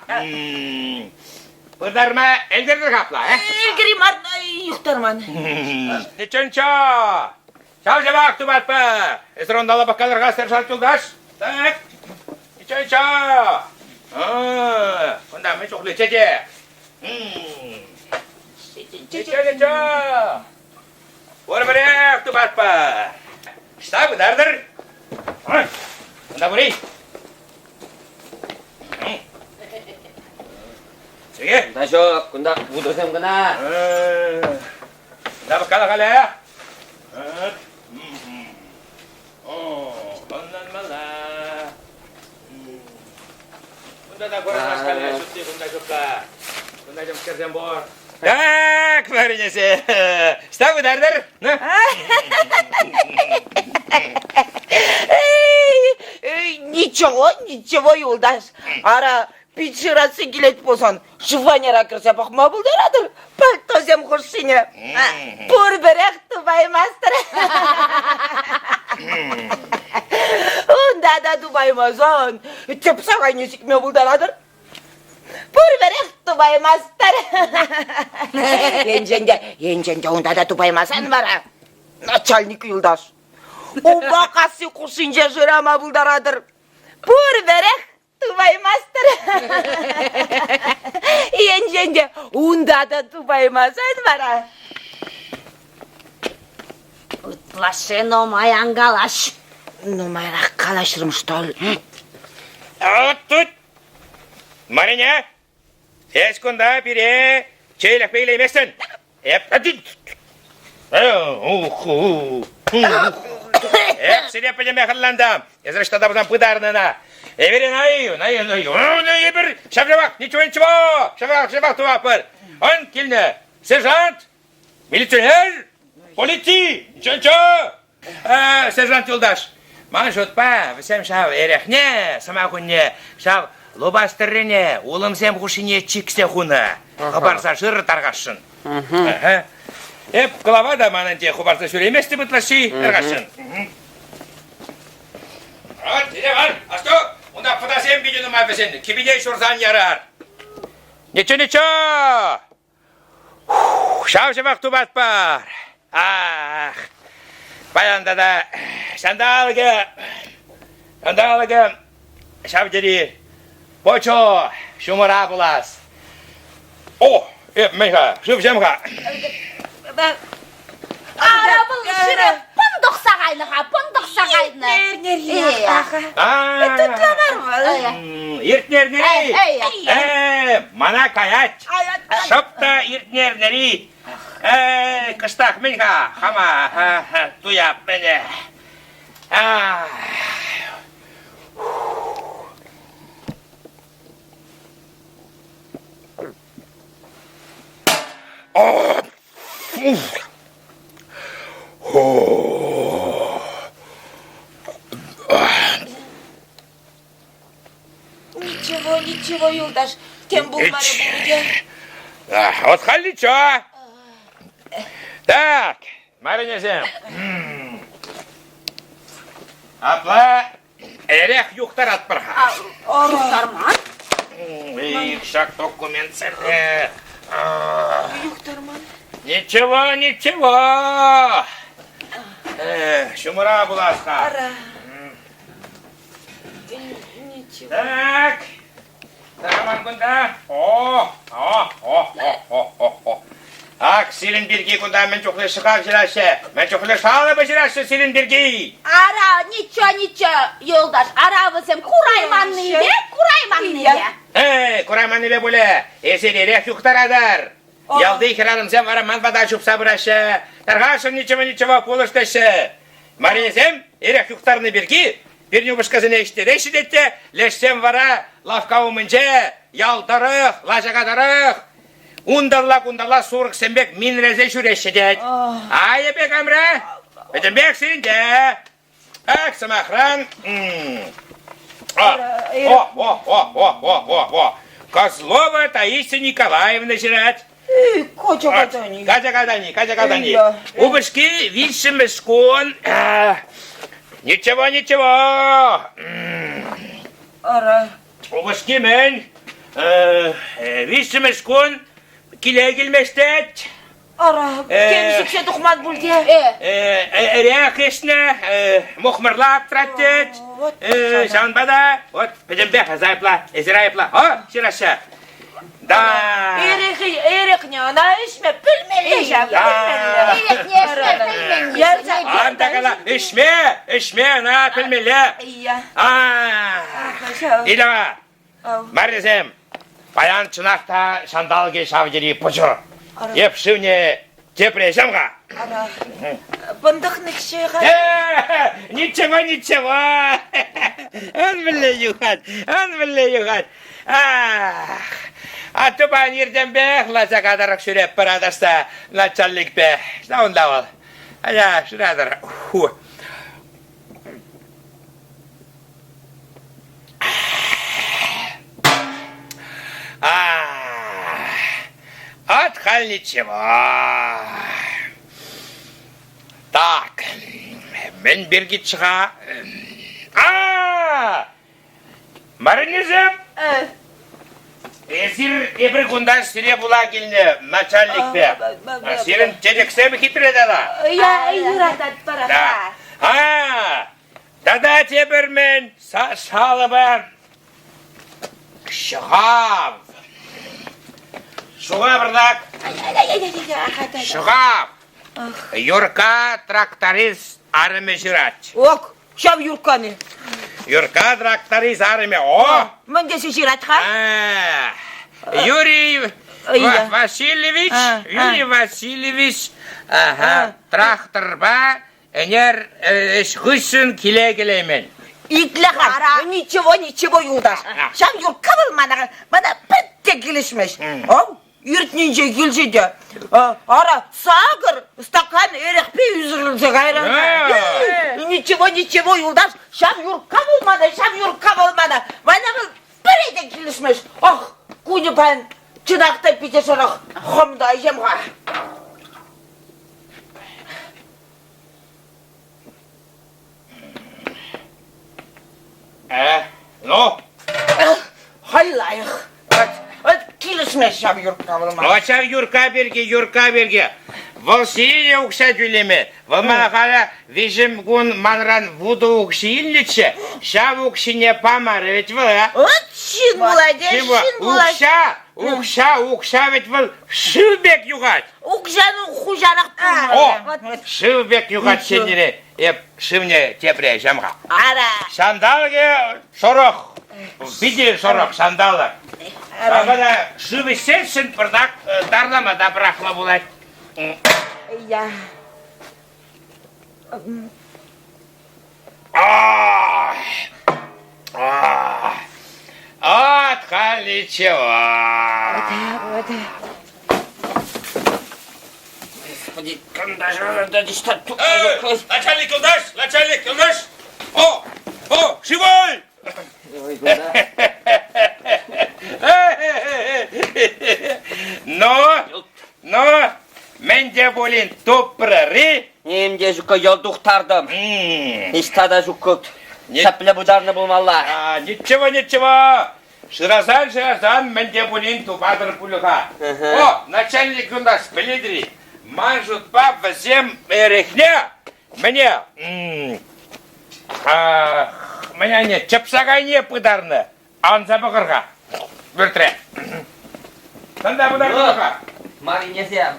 Бұлдарма әлдердік апла,
Елгерім арна, юқтарман.
Ничего. Шау вақты батпар. Эсрондалы баққаларға сержант Юлдаш. Так, ничего. Онда мен çoğulu çeke. Ничего. Вор-барек, tu батпар. Šta budardır? Onda burayı. Sige.
Да жоқ, кунда будырсам гына.
Да баққалы қалай. Ondan mala. Bunda da koyarlar kaleye sütü, bunda jokka. Bunda jom kerden bor. Так, маринесе. Šta budardır?
Ничего, Юлдаш. Ара, пичирасы келет болсан, жыванера кірсе бақма бұлдарадыр. Пальтозем құрсыне. Пұрбірек тубаймастыр. Онда да тубаймазан. Теп сағай несікме бұлдарадыр. Пұрбірек тубаймастыр. Енженде, онда да тубаймасан бара. Начальник Юлдаш. Обақасы құрсынже жырама бұлдарадыр. Пұрбірек тубаймастыр. Енженде, онда да тубаймасан бара.
Утлаше, номай аңгалаш.
Номайрақ қалашырым, что ли?
Вот тут. Мариня, сез күнда бире чейлік бейлеймесін. Сире пілеме қылландам. Езірішті да бұзан пыдарнына. Эверен аю. Ебір, шабжабақ, ничего. Шабжабақ туапыр. Он келіне, сержант, милиционер, полицей, ничего. Сержант Юлдаш. Ман жотпа, вісем шав ерехне, сама күнне, шав лобастырыне, улым сем құшыне чиксе құны. Құбарса жыр тарғашын. Еп, қылава да манын те құбарса сөйлеместі бұтлашы тарғашын. Дере бар, асто, онда құдасен бейденім әбісен, кебіне шұрзан ярар. Нечо. Шау-шабақ тубат бар. Баянда да, шандалығы, шабдері, почо, шумыра бұлас. Мейха, шып-жемға.
Ара бұл шыры пұндық сағайны.
Ертнернері. Мана каять. Шопта ертнернері. Кыстақ мейха, хама, туяп мене.
Ничего, Юлдаш, тем булмары буде.
Вот халичо. Так, маринесем. Апла, эрех юқтар атпырға.
Юқтарман?
Шак документ сәлі.
Юқтарман.
Ничего. Шумыра бұласқа.
Ара. Ничего.
Так. Таман күнда. Ак, силинdirgi куда мен чухлы шықап жирашы. Мен чухлы шалы бы жирашы силинdirgi.
Ара, ничего, Юлдаш, ара высем курайманный бе, курайманный.
Курайманный бе буле. Эсеререк юқтарадар. Ялды хираным сен вара манбада жуп сабырашы. Тарғашым ничего полышташы. Маринесем, ерек юқтарны берги. Бірні бұшқазыны іштереші детте. Лешсем вара лавка умынче. Ялдарық, лажағадарық. Ундалла сурық сенбек мин резе жүреші дед. Айыбек амра. Бетінбек сен де. Ак, самахран. Козлова Таисия Николаевна жирать. Кадани. Убышки вишем шкон. Ничего. Убышки мен. Вишем шкон. Киле келместет.
Кемсікше тұқман бұлде.
Ряқешне, мұхмырлап тұраттет. Жанбада, вот, педембек, азайпла, eziraypla. О, шираша. Да.
Ерекне, ана ішме, пілмелі жам.
Антакала, ішме, ана пілмелі. Илава, Маризем, баян чынақта шандалге шавдері бұжыр. Еп шывне тепре жамға.
Бұндық нікшеға.
Ничего. Он біле юхат. А тупан ерден бе, лаза қадарық шүреп бір адаста начальник бе. Онда ол. Ая, шырадыр. Отхал ничего. Так, мен берге шыға. Маринезем? Эсир ебір күндан сире була келіне начальник бе. Сирін жедексем хитреді да.
Юратат бара.
Дада тебір мен салыбы шығам. Шуға бірдак. Шуға. Юрка тракторист арымы жирать.
Ок, шав юрканы.
Юрка тракторист арымы. О!
Мен десе жирать ха?
Юрий Васильевич. Трактор ба. Энер шғышын келе-келеймен.
İtleha. Ничего, Юлдаш. Шав юрка болмана. Бана бітте келешмеш. Yürütünce gülce de. Ara sağır stakan erekpe yüzülüce gayrı. Ничего, Юлдаш. Şaf yurka olmadı. Bana bir de gelişmiş. Kuni ben çınakta pide sorak. Homda yemga.
No.
Hallayık. Келісмеш шав юрка болмады.
Очав юрка берге. Вол сине укша жүлеме. Вол мағала вежім гун манран вуду укшийліче. Шав укшине памар, ведь вол, а?
Шин болады.
Укша, ведь вол шылбек югат.
Укшаның хужанық
О, шылбек югат сенере. Еп, шывне тепре жамға.
Ара.
Шандалге сорох. Биде сорох, шандалы. Абада шывы сенсін бірдақ дарламада бірақла болады.
Я.
Отхал ничего.
Господи, когда же надо дистать тут?
Начальник Юлдаш! О, живой! Но, мен де болин топырары.
Немде жүкке елдуқтардым. Иштада жүккөт. Сәпілі бұдарны болмалла.
Ничего. Шыразан, мен де болин топадыр пулыға. О, начальник Юлдаш, біледірі. Ман жұтпа візем ерекне. Меня не чапсага не пыдарны. Анза бұғырға. Бүртірі. Санда бұдар бұғырға.
Маринесем.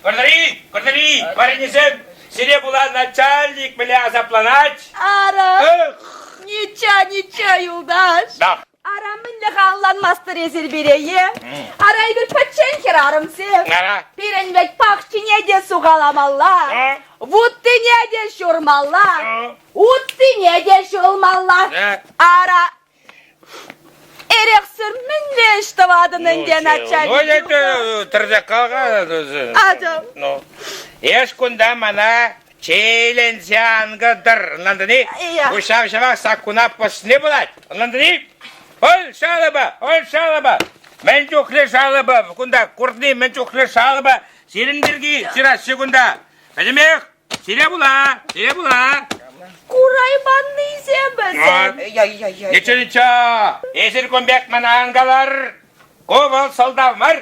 Көрдірей, Маринесем, сире була начальник біле азапланать.
Ара, неча, Юлдаш.
Да.
Ара, мінлі қанланмастыр езір берейе. Арай бір патчен керарым сен.
Ара.
Перенбек пақчине де суғаламалла. Вуттине де шурмалла. Уттине де шулмалла. Ара, ерексір мінлі іштавадының де начальник.
Ну, это тұрдақ қалған.
Ажам.
Ну, еш күнда мана челензянгыдыр. Ландыни, ушав-шавақ саққуна посны болады. Ландыни, ол шалыба. Мен жүхлі шалыба. Күнда күрдіне мен жүхлі шалыба. Сиріндерге сирасы күнда. Бәдімек, сире була.
Курайбанны изембізім.
Ничего. Есір көмбек мана аңғалар. Көбіл солдавмар.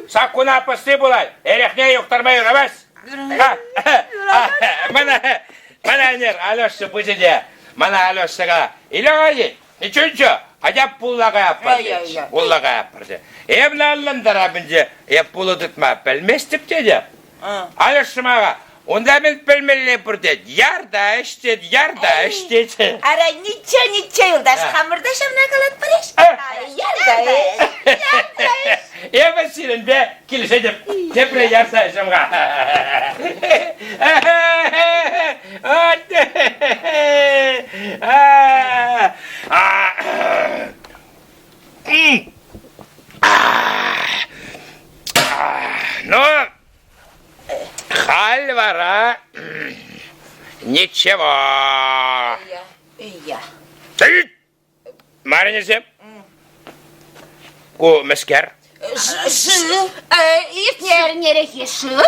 Саққуна посны болады. Әрекне юқтармай ұрамас. Mana нер, Алёша бұжыде. Мана Алёшаға. Илағай, ничего, қадап пулаға яппарды. Пулаға яппарды. Емін алындыра бінде, пулы тұтма, білместіп деді. Алёша маға, онда мен білмелі бұрды. Ярда іштеді.
Ара, ничего, Юлдаш, қамырда шамна қалат бареш. Ярда.
Емін сирін бе, келісе деп, тепре ярса шамға. Ну, хальвара, ничего. Ты, Маринесем, ку мескер.
Нерехи шив?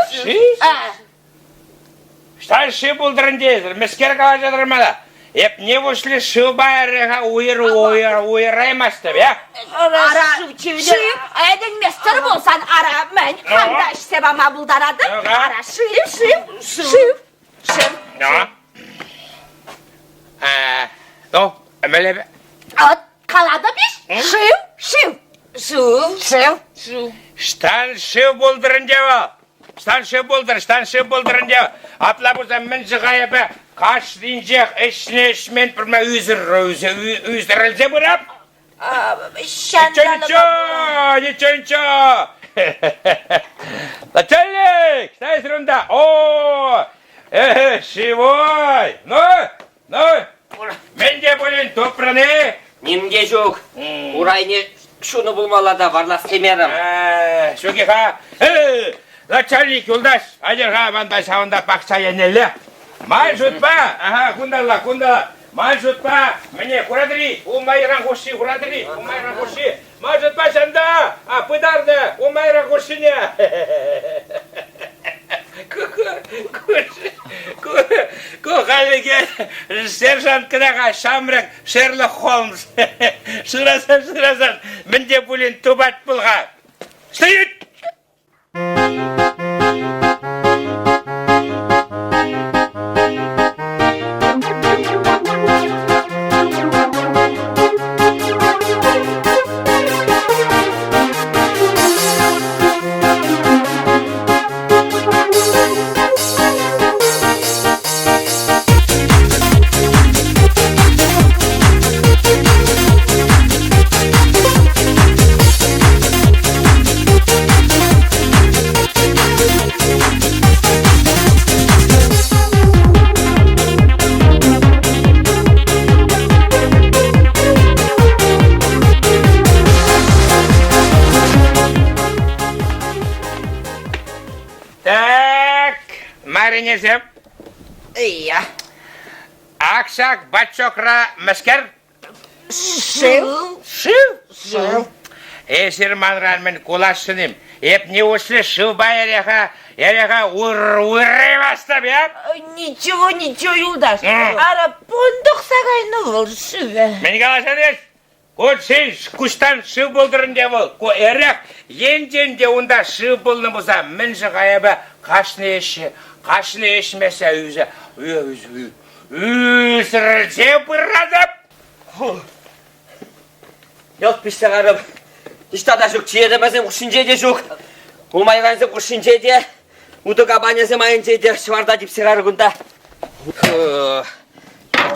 Штан шив бұлдырын дейсір, мескер қала жадырмада. Еп не бұшлы шив байырыға ойыраймасты, бе?
Ара, шив. Әдің местер болсан, ара, мен қанда ішсебама бұлдарадым. Ара, шив.
Ну, әмелі бе?
Қалады биш? Шив.
Штан шив бұлдырын дева. Штан шив бұлдырын дева. Апла бұзан мен жығайы бе. Қаш дейінжек, ішіне бірме үздірілзе бұрап. Ничего. Начальник, стайсыр онда. Шивой. Ну, мен де болен топраны.
Немге жоқ. Урайне шуны bulmalada varlas kemerim.
Шөке ха. Начальник Юлдаш, айдерға бандай сауында пақша енелі. Май жұтпа. Күндала. Май жұтпа. Міне, құрадыры. Умайран қоши. Май жұтпа санда. Пыдарды. Умайран қошине. Қалеге сержант кідаға Шамрак Шерлок Холмс. Шырасан. Мінде бұлін тубат бұлға. Стоит! Маринесем. Аксак бачокра мәскер. Шив. Эсер манран мен кулашсыным. Еп не ушлы шив байыреха урай бастап, еп?
Ничего, Юлдаш. Ара, пондық сағайны ол шиве.
Мен қаласадыз? Кот сен күштан шив болдырын де бол. Ко әрек енден де онда шив болны болса, мен жығайабы қашны ешмесе Үсірілсе бұррадып.
Yok pişse karım. İşte da çok çiğ edemezim, kuşince de çok. Bulmayı benzim kuşince de. Utuğa banesi mayınca eder şıvarda deyip sırarı günde.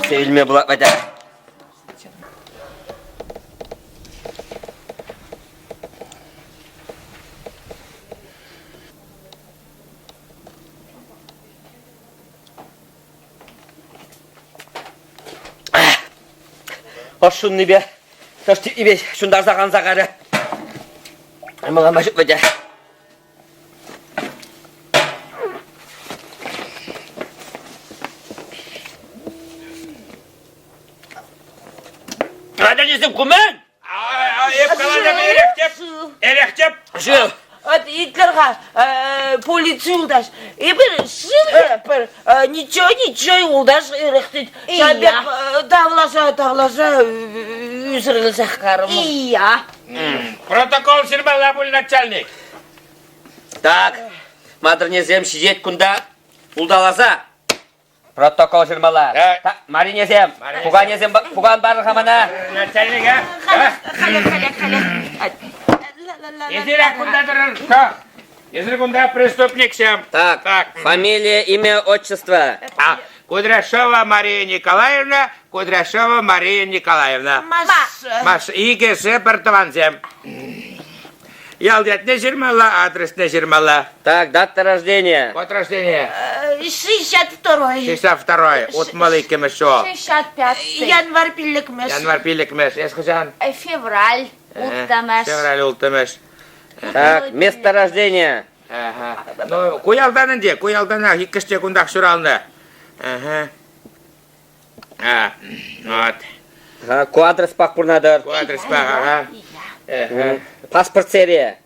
Sevilme bulakmadı. Hoş şunu be. Hoş tipi be. Şundar zagan zagarı. Ama maşık be. Hadi cisim kumen.
Hep kalacağım erektep.
Şu.
Hadi Hitler'ga politsiya yoldaş. Bir şimdi bir niço yoldaş erektit. Şabek davlasa üzülse karım.
İyi ya.
Протокол сирмалла был начальник.
Так, мадырнезем шижет күнда улдаласа. Протокол жырмала. Так, маринезем, пуган бары хамана.
Начальник, а?
Kale.
Езерек кунда дырын. Езерек кунда преступниксем.
Так, фамилия, имя, отчество.
Кудряшова Мария Николаевна, Кудряшова Мария Николаевна. Маша, ИГС Бартованзем. Ялдет не жирмала, адрес не жирмала.
Так, дата рождения.
Год рождения.
62-й.
62-й. Утмалы кемешо.
65.
Январь пилlikmiş.
Январь пиликмеш. Ескажан.
Февраль. Ултамаш.
Февраль ултамеш.
Так, место рождения.
Ага. Ну, куялданын де, куялдана, хиккіште күндақ шуралны. Ага. Вот.
Квадрес пақпурнадыр.
Адрес баг, ага. Ага.
Паспорт серия.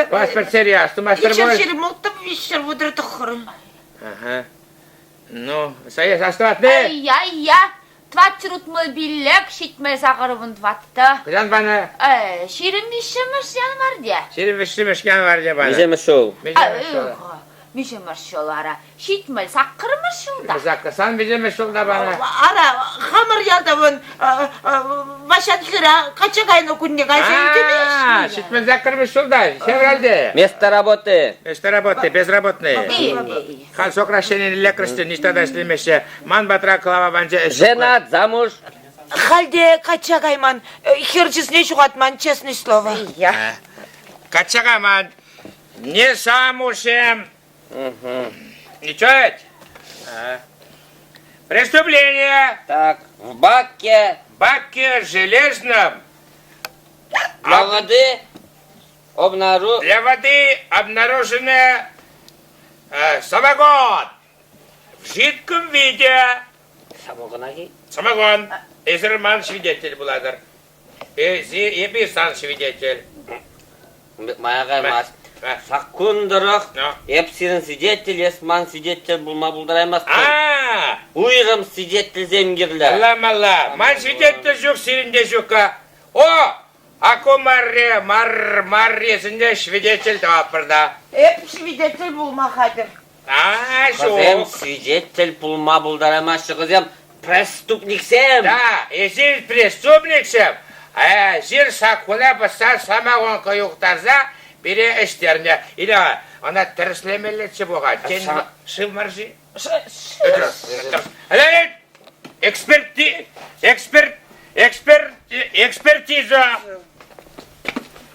Паспорт серия, что мастер
İçer
будет?
şeri mokta vişer vudra tıkhırın.
Ага. Ну, союз остатный.
Я. Тватчырутмы биллек, шитмы сағырыбын тватты.
Кыдан бана,
Ширин бишеміш январде.
сирин вишримешкен var ya bana.
Меже шоу.
Бишеміш жолара. Шитміл сақырмыш жылда.
Sen bizim şurada bana.
Ara, hamur yaldavın. Başat kıra, kaçak ayını kunde kaçak demiş.
Şitmen zakırmış şurada, Февральде.
Место работы.
Место работы, безработные. Хан сокращение лекарства, ничто дослимеше. Ман батра клава банча.
Женат, замуж.
Halde kaçak ayman, херчесне şugatman, честное слово.
Качагаман, не самушем. Ничего ведь? Преступление.
Так, в баке
В баке железном
для воды
для воды обнаружено самогон в жидком виде. Самогон. Эзерман свидетель буладыр. Еписан свидетель.
Маяға емес. Саққындырық. Епсирін свидетель, есман свидетель бұлма бұлдыраймас. Уйрым свидетель земгерлер.
Алла, ман свидетель жоқ, сирінде жоққа. О, ако марресінде свидетель тапырда.
Hep свидетель bulma Kadir.
Қызым свидетель бұлма бұлдыраймас. Қызым преступниксем.
Да, езір преступниксем. Жер сақуна баса самағонқа юқтарза, бере іштеріне. Или она тіріслемелетші болға. Шыв маржи? Экспертизу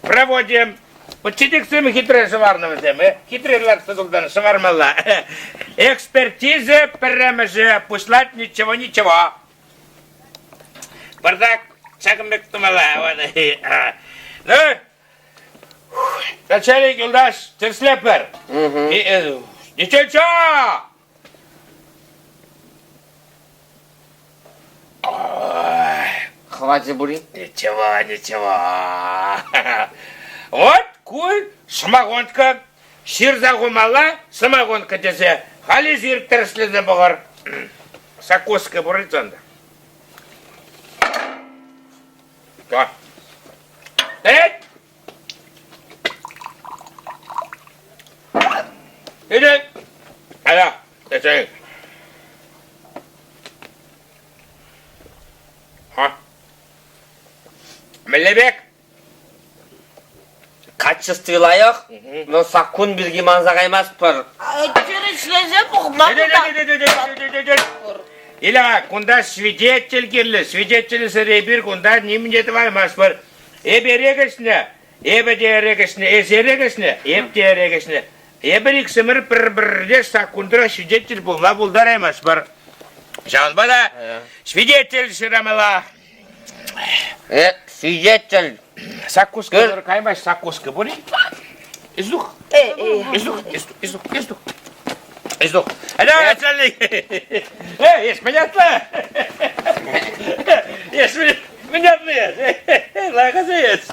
проводим. Вот читексім хитрый шыварным дем, хитрыйлар сыдылдан шывармалла. Экспертиза прямо послать ничего. Бардак, чакымбек тумала. Ну, начальник Юлдаш, терслепер. Ничего.
Хватит бури.
Ничего. Вот куй самогонка, ширза гумала, самогонка десе, хали зир терследе бұғыр. Сакоска бұрыт сонда. Ко. Иди. Ала, десең. Мелебек.
качестволайық, но сакун бирге манзағаймас пыр.
Жүрішлезе бұқмалда.
Ила, кунда свидетель керлі, свидетель сіребір, кунда немінде ваймас пыр. Ерегісіне, ерегісіне, ерегісіне, ерегісіне. Бір иксімір бір-бірде сакундыра свидетель болма болдар емес пыр. Жан бада, свидетель шырамала.
Свидетель.
Сакуска, каймаш сакуска, бури? Издух. Издух. Алло, начальник. Есть, понятно? Есть, понятно, есть. Лагаза есть.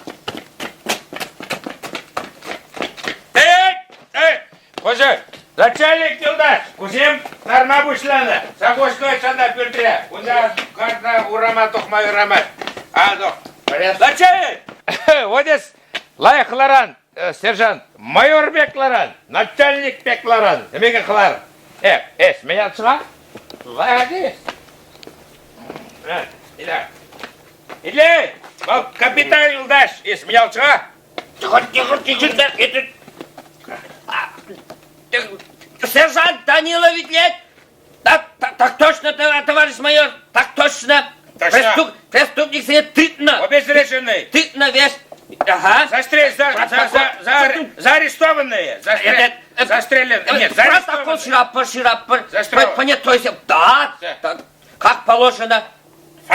Қожа, начальник Юлдаш, кузем тарма бұшланы. Сақошной санда пүртіре. Онда қартна урама тоқмай урамат. Адоқ. Начальник! Одес лайықларан, сержант, майор бекларан, начальник бекларан. Демеген қылар. Менен шыға? Лайға дейіз. Иди, бұл капитан Юлдаш, менен шыға? Тихо,
Сержант Данилович лет? Так точно, товарищ майор, так точно. Преступник сидит тытно.
Обезреженный.
Тытно весь. Ага.
Заарестованные. Застреленные. Нет,
протокол шираппер. Понятно, то есть, да, как положено.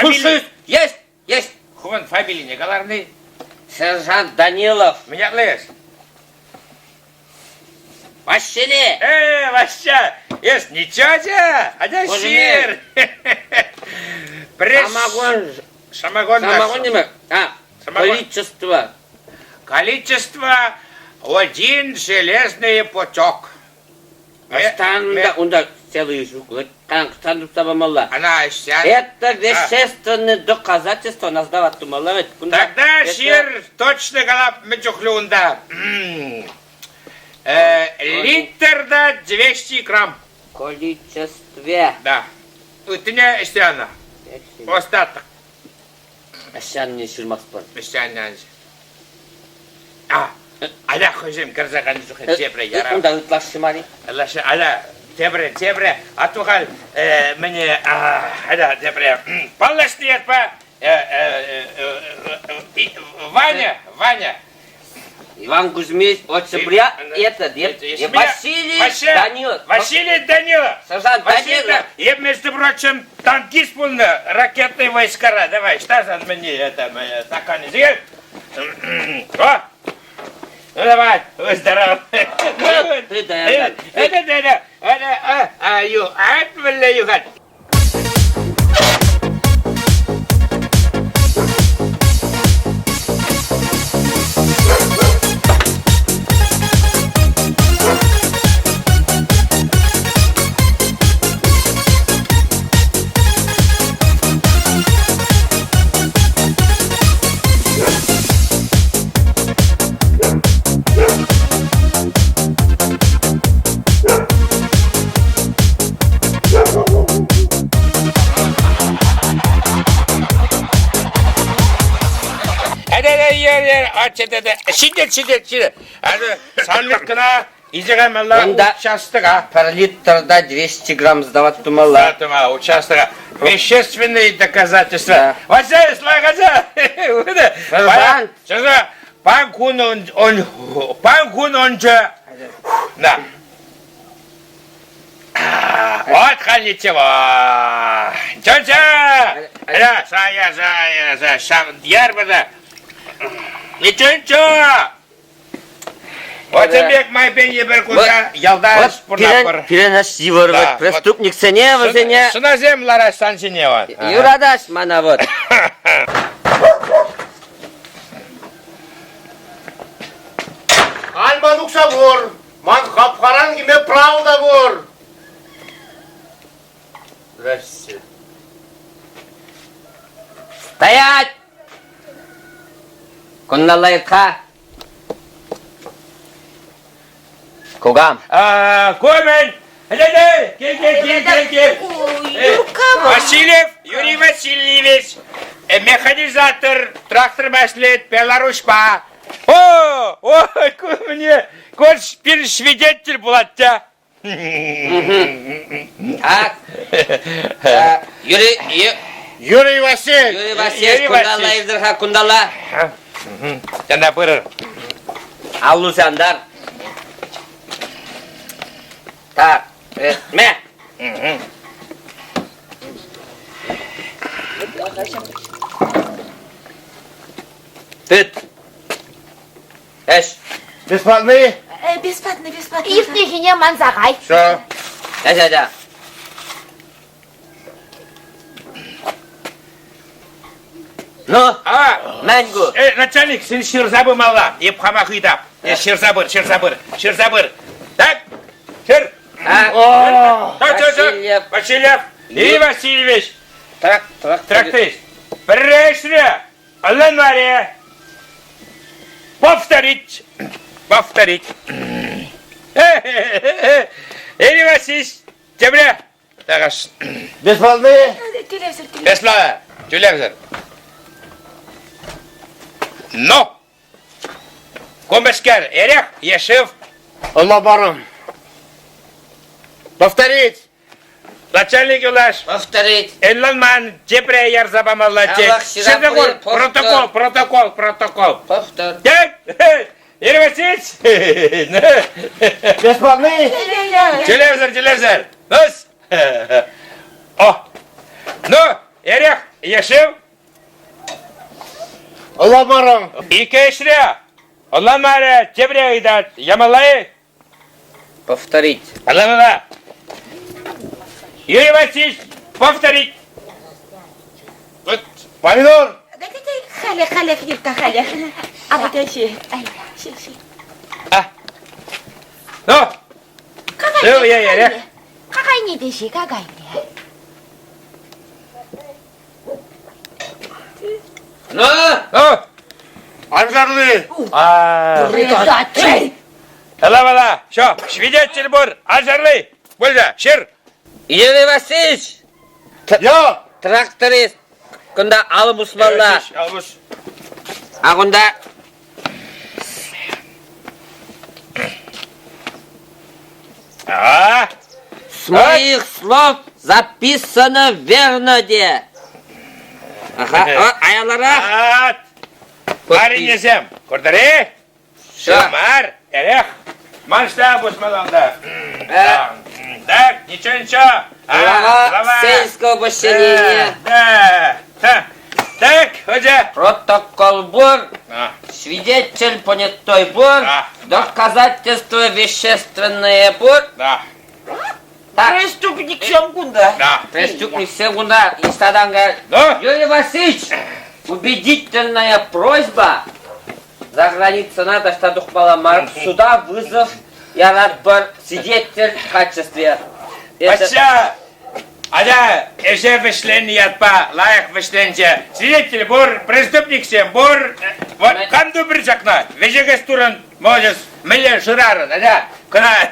Слушаюсь. Есть.
Хуван фамилия не галарный.
Сержант Данилов.
Меня лез.
Василий.
Вася, есть ничего себе, Адасир.
Самогон не мы.
Количество один железный пучок.
Он целый жук.
Она сядет.
Это вещественное доказательство нас дават тумала.
Тогда сир точно голов мечухлюнда. Литр да 200 грамм.
Количестве.
Да. Ты не истяна. Остаток.
Ашан не шурмак спорт.
Истяна. Ала хожим карзаган жухен тебре яра.
Да утлашмари.
Ала тебре. Атухал мне ала тебре. Полностью по Ваня.
Иван Кузьмич, Октября, Василий Данилов.
Василий Данилов.
Сержант Данилов.
Я, между прочим, танкист был на ракетные войска. Давай, что за мне это стакан изъел? О! Ну давай, здорово. Это. Сидеть. Санлық кына, изіған малла участыға.
Per литрда 200 грамм сдавать тумала.
Участыға. Вещественные доказательства. Вася, слайғаза.
Сержант.
Панкун онча. Да. Вот халитева. Чонча. Зая. Ярбада. Ничего. Вот тебе май пенье беркуда, ялда спорнапор.
Перенос его рвать. Преступник сенева.
Сына землара стан сенева.
Юрадаш мана вот.
Альманукса вор. Ман хапхаран киме правда вор.
Здравствуйте.
Стоять! Конналайка. Когам.
Комен! Кел. Васильев Юрий Васильевич, механизатор, трактор маслет, Беларусьпа. Ой, мне хоть bir свидетель bulat ya.
Так. Юрий
Юрий Василь.
Юрий Васильевич, кундалла Евдырха, кундалла.
Жана бырыр.
Аллусандар. Так, мә. Тыт. Эш.
Бесплатный?
Бесплатно, бесплатно.
Ифтихине манзагай.
Что?
Да. Ну, мәңгу.
Начальник, sen şirzabı malla. Еп хама хитап. Şirzabır. Так? Şir.
Васильев.
Васильев. И Васильевич.
Трактор.
Пришли. Аллан Мария. Повторить. Эй, Васильевич. Тебе. Тагаш.
Бесплатный?
Бесплатно. Телевизор. Но. Комбескер. Эрех. Ешев.
Allah barım.
Повторить. Начальник Юлаш.
Повторить.
Элланман. Джебре Ярзабамаллаче.
Allah şirapuri.
Протокол.
Повтор.
Так. Юрий Васильевич.
Бесплатный?
Телевизор. Нос. О. Ну, Эрех. Ешев.
Allah barım.
İki işre. Allah mare. Cebre idat. Yamalayı.
Повторить.
Allah. Юрий Васильевич. Повторить. Вот.
Помидор.
Халек, Юрка, халек.
Ну. Ну, я Эрех.
Какай не деши, какай не.
Ну,
Ну.
Анжарlı.
Предатель!
Ала. Что? Свидетель бур. Ажарлы. Бульда. Шир.
Юрий Васильевич.
Ya.
Тракторист. Кунда алым усмалла.
Албуш.
А кунда с моих слов записано верно де. Ага, аялара.
At. Парень есем. Kurtarı. Şamar. Ereх. Маншта бусмаланда. Так, ничего.
Глава сельского поселения.
Да. Так, Ходжа.
Протокол бур. Свидетель понятой бур.
Да.
Доказательство вещественное бур.
Да.
Так,
Преступник Семгунда.
Да.
преступник Сегунда и Стаданга.
Да.
Юрий Васильевич, убедительная просьба. За границу надо, что духмала сюда вызов. Я рад был свидетель в качестве.
Патша. Ада, эше вишлен ятпа, лайық вишленче. Свидетель бур, преступник сем бур. Вот, канду бір жақна. Вежегес турын, можес, миллион шырарын. Ада, күна,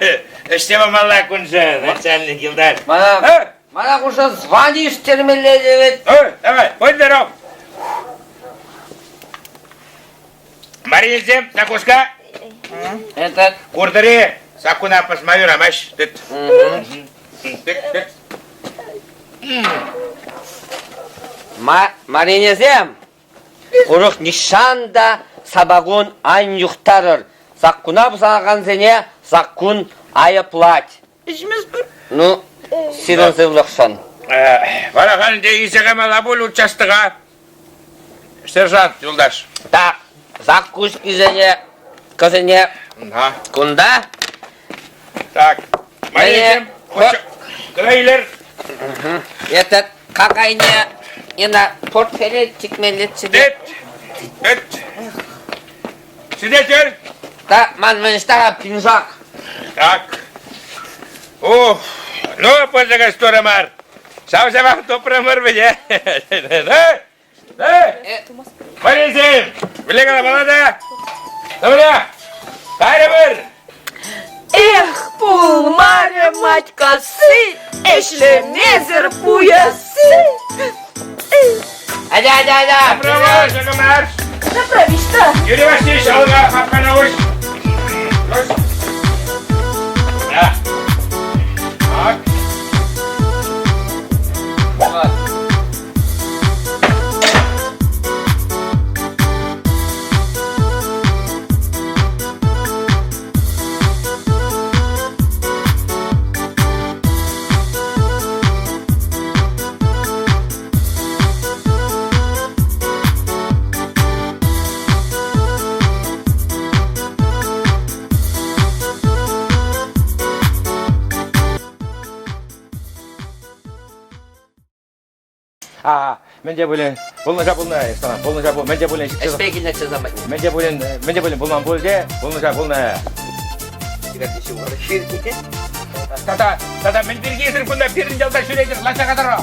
іштема малла күнші, начальник Илдар.
Мана уже звонишь термелевит.
Давай, будь здоров. Мария Зем, закуска.
Этот.
Курдари, сакуна посмаю рамаш.
Маринезем. Урух нишанда сабагун айн юхтарыр. Саккуна бусанаган зене саккун аяплать. Ну, сирен зывлықшан.
Варахан де изеге малабул участыға. Сержант Юлдаш.
Так, закуш кизене, казене, кунда.
Так, Мария Зем, Грейлер.
Этот, какайне, и на портфеле тикмелет сидит.
Свидетель.
Да, манменштага пинжак.
Так. О, ну, позже история мар. Сам себе кто промер веде. Мария Зем, великая балада. Добря. Хайрабыр.
Эх, пул, Маря, мать косы, эшлемезер пуясы.
Ада.
Браво, Жагомар.
Направишь-то.
Yürü başlayın şalga, kapkana koş. Koş. Ya. Bak.
Bak.
Bence böyle bulunacak bulunacak sana. Bulunacak bu. Bence böyle çıktı.
Eşmeğe ne zaman?
Bence böyle bulman bulunca bulunacak bulunacak.
Kardeşim uğraşır.
Tata ben bir getir bunda birinci yılda şöyledir. Laça kadar o.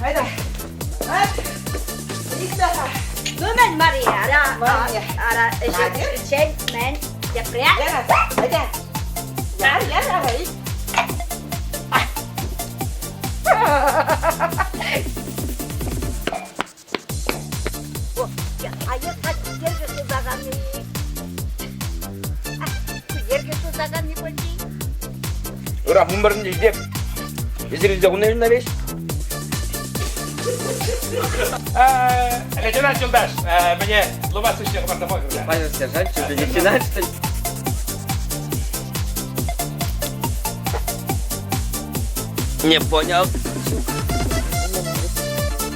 Haydi. Hadi. İlk defa.
Gömen Maria,
Maria.
ara, men, deprem.
Gel hadi. Gel hadi.
Hayır, hadi, yerge suzagan ni. Yerge suzagan ni bolji.
Urak mumbarın izleyip. İzleyip onun elimde beş. Лейтенант Юлдаш, мне лобасточный портфель.
Пане сержант, что-то лейтенант, что ли? Не понял.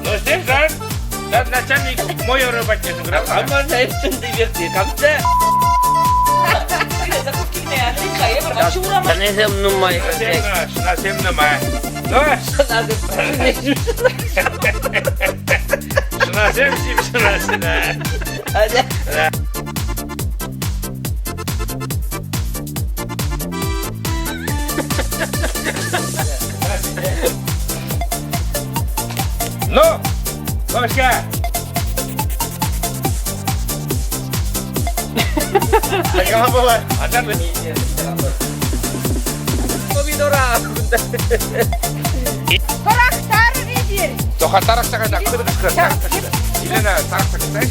Ну, сержант, начальник мой работник.
А можно üstünde verdi. Kapta. Да не земнумай.
На 7 номер. Давай. Şuna sevmişim şuna.
Hadi.
Ну, Коська. Такова була. А там
Помидора.
Taraftar nedir?
Тоха тарак такая, так, Елена, тарак такая,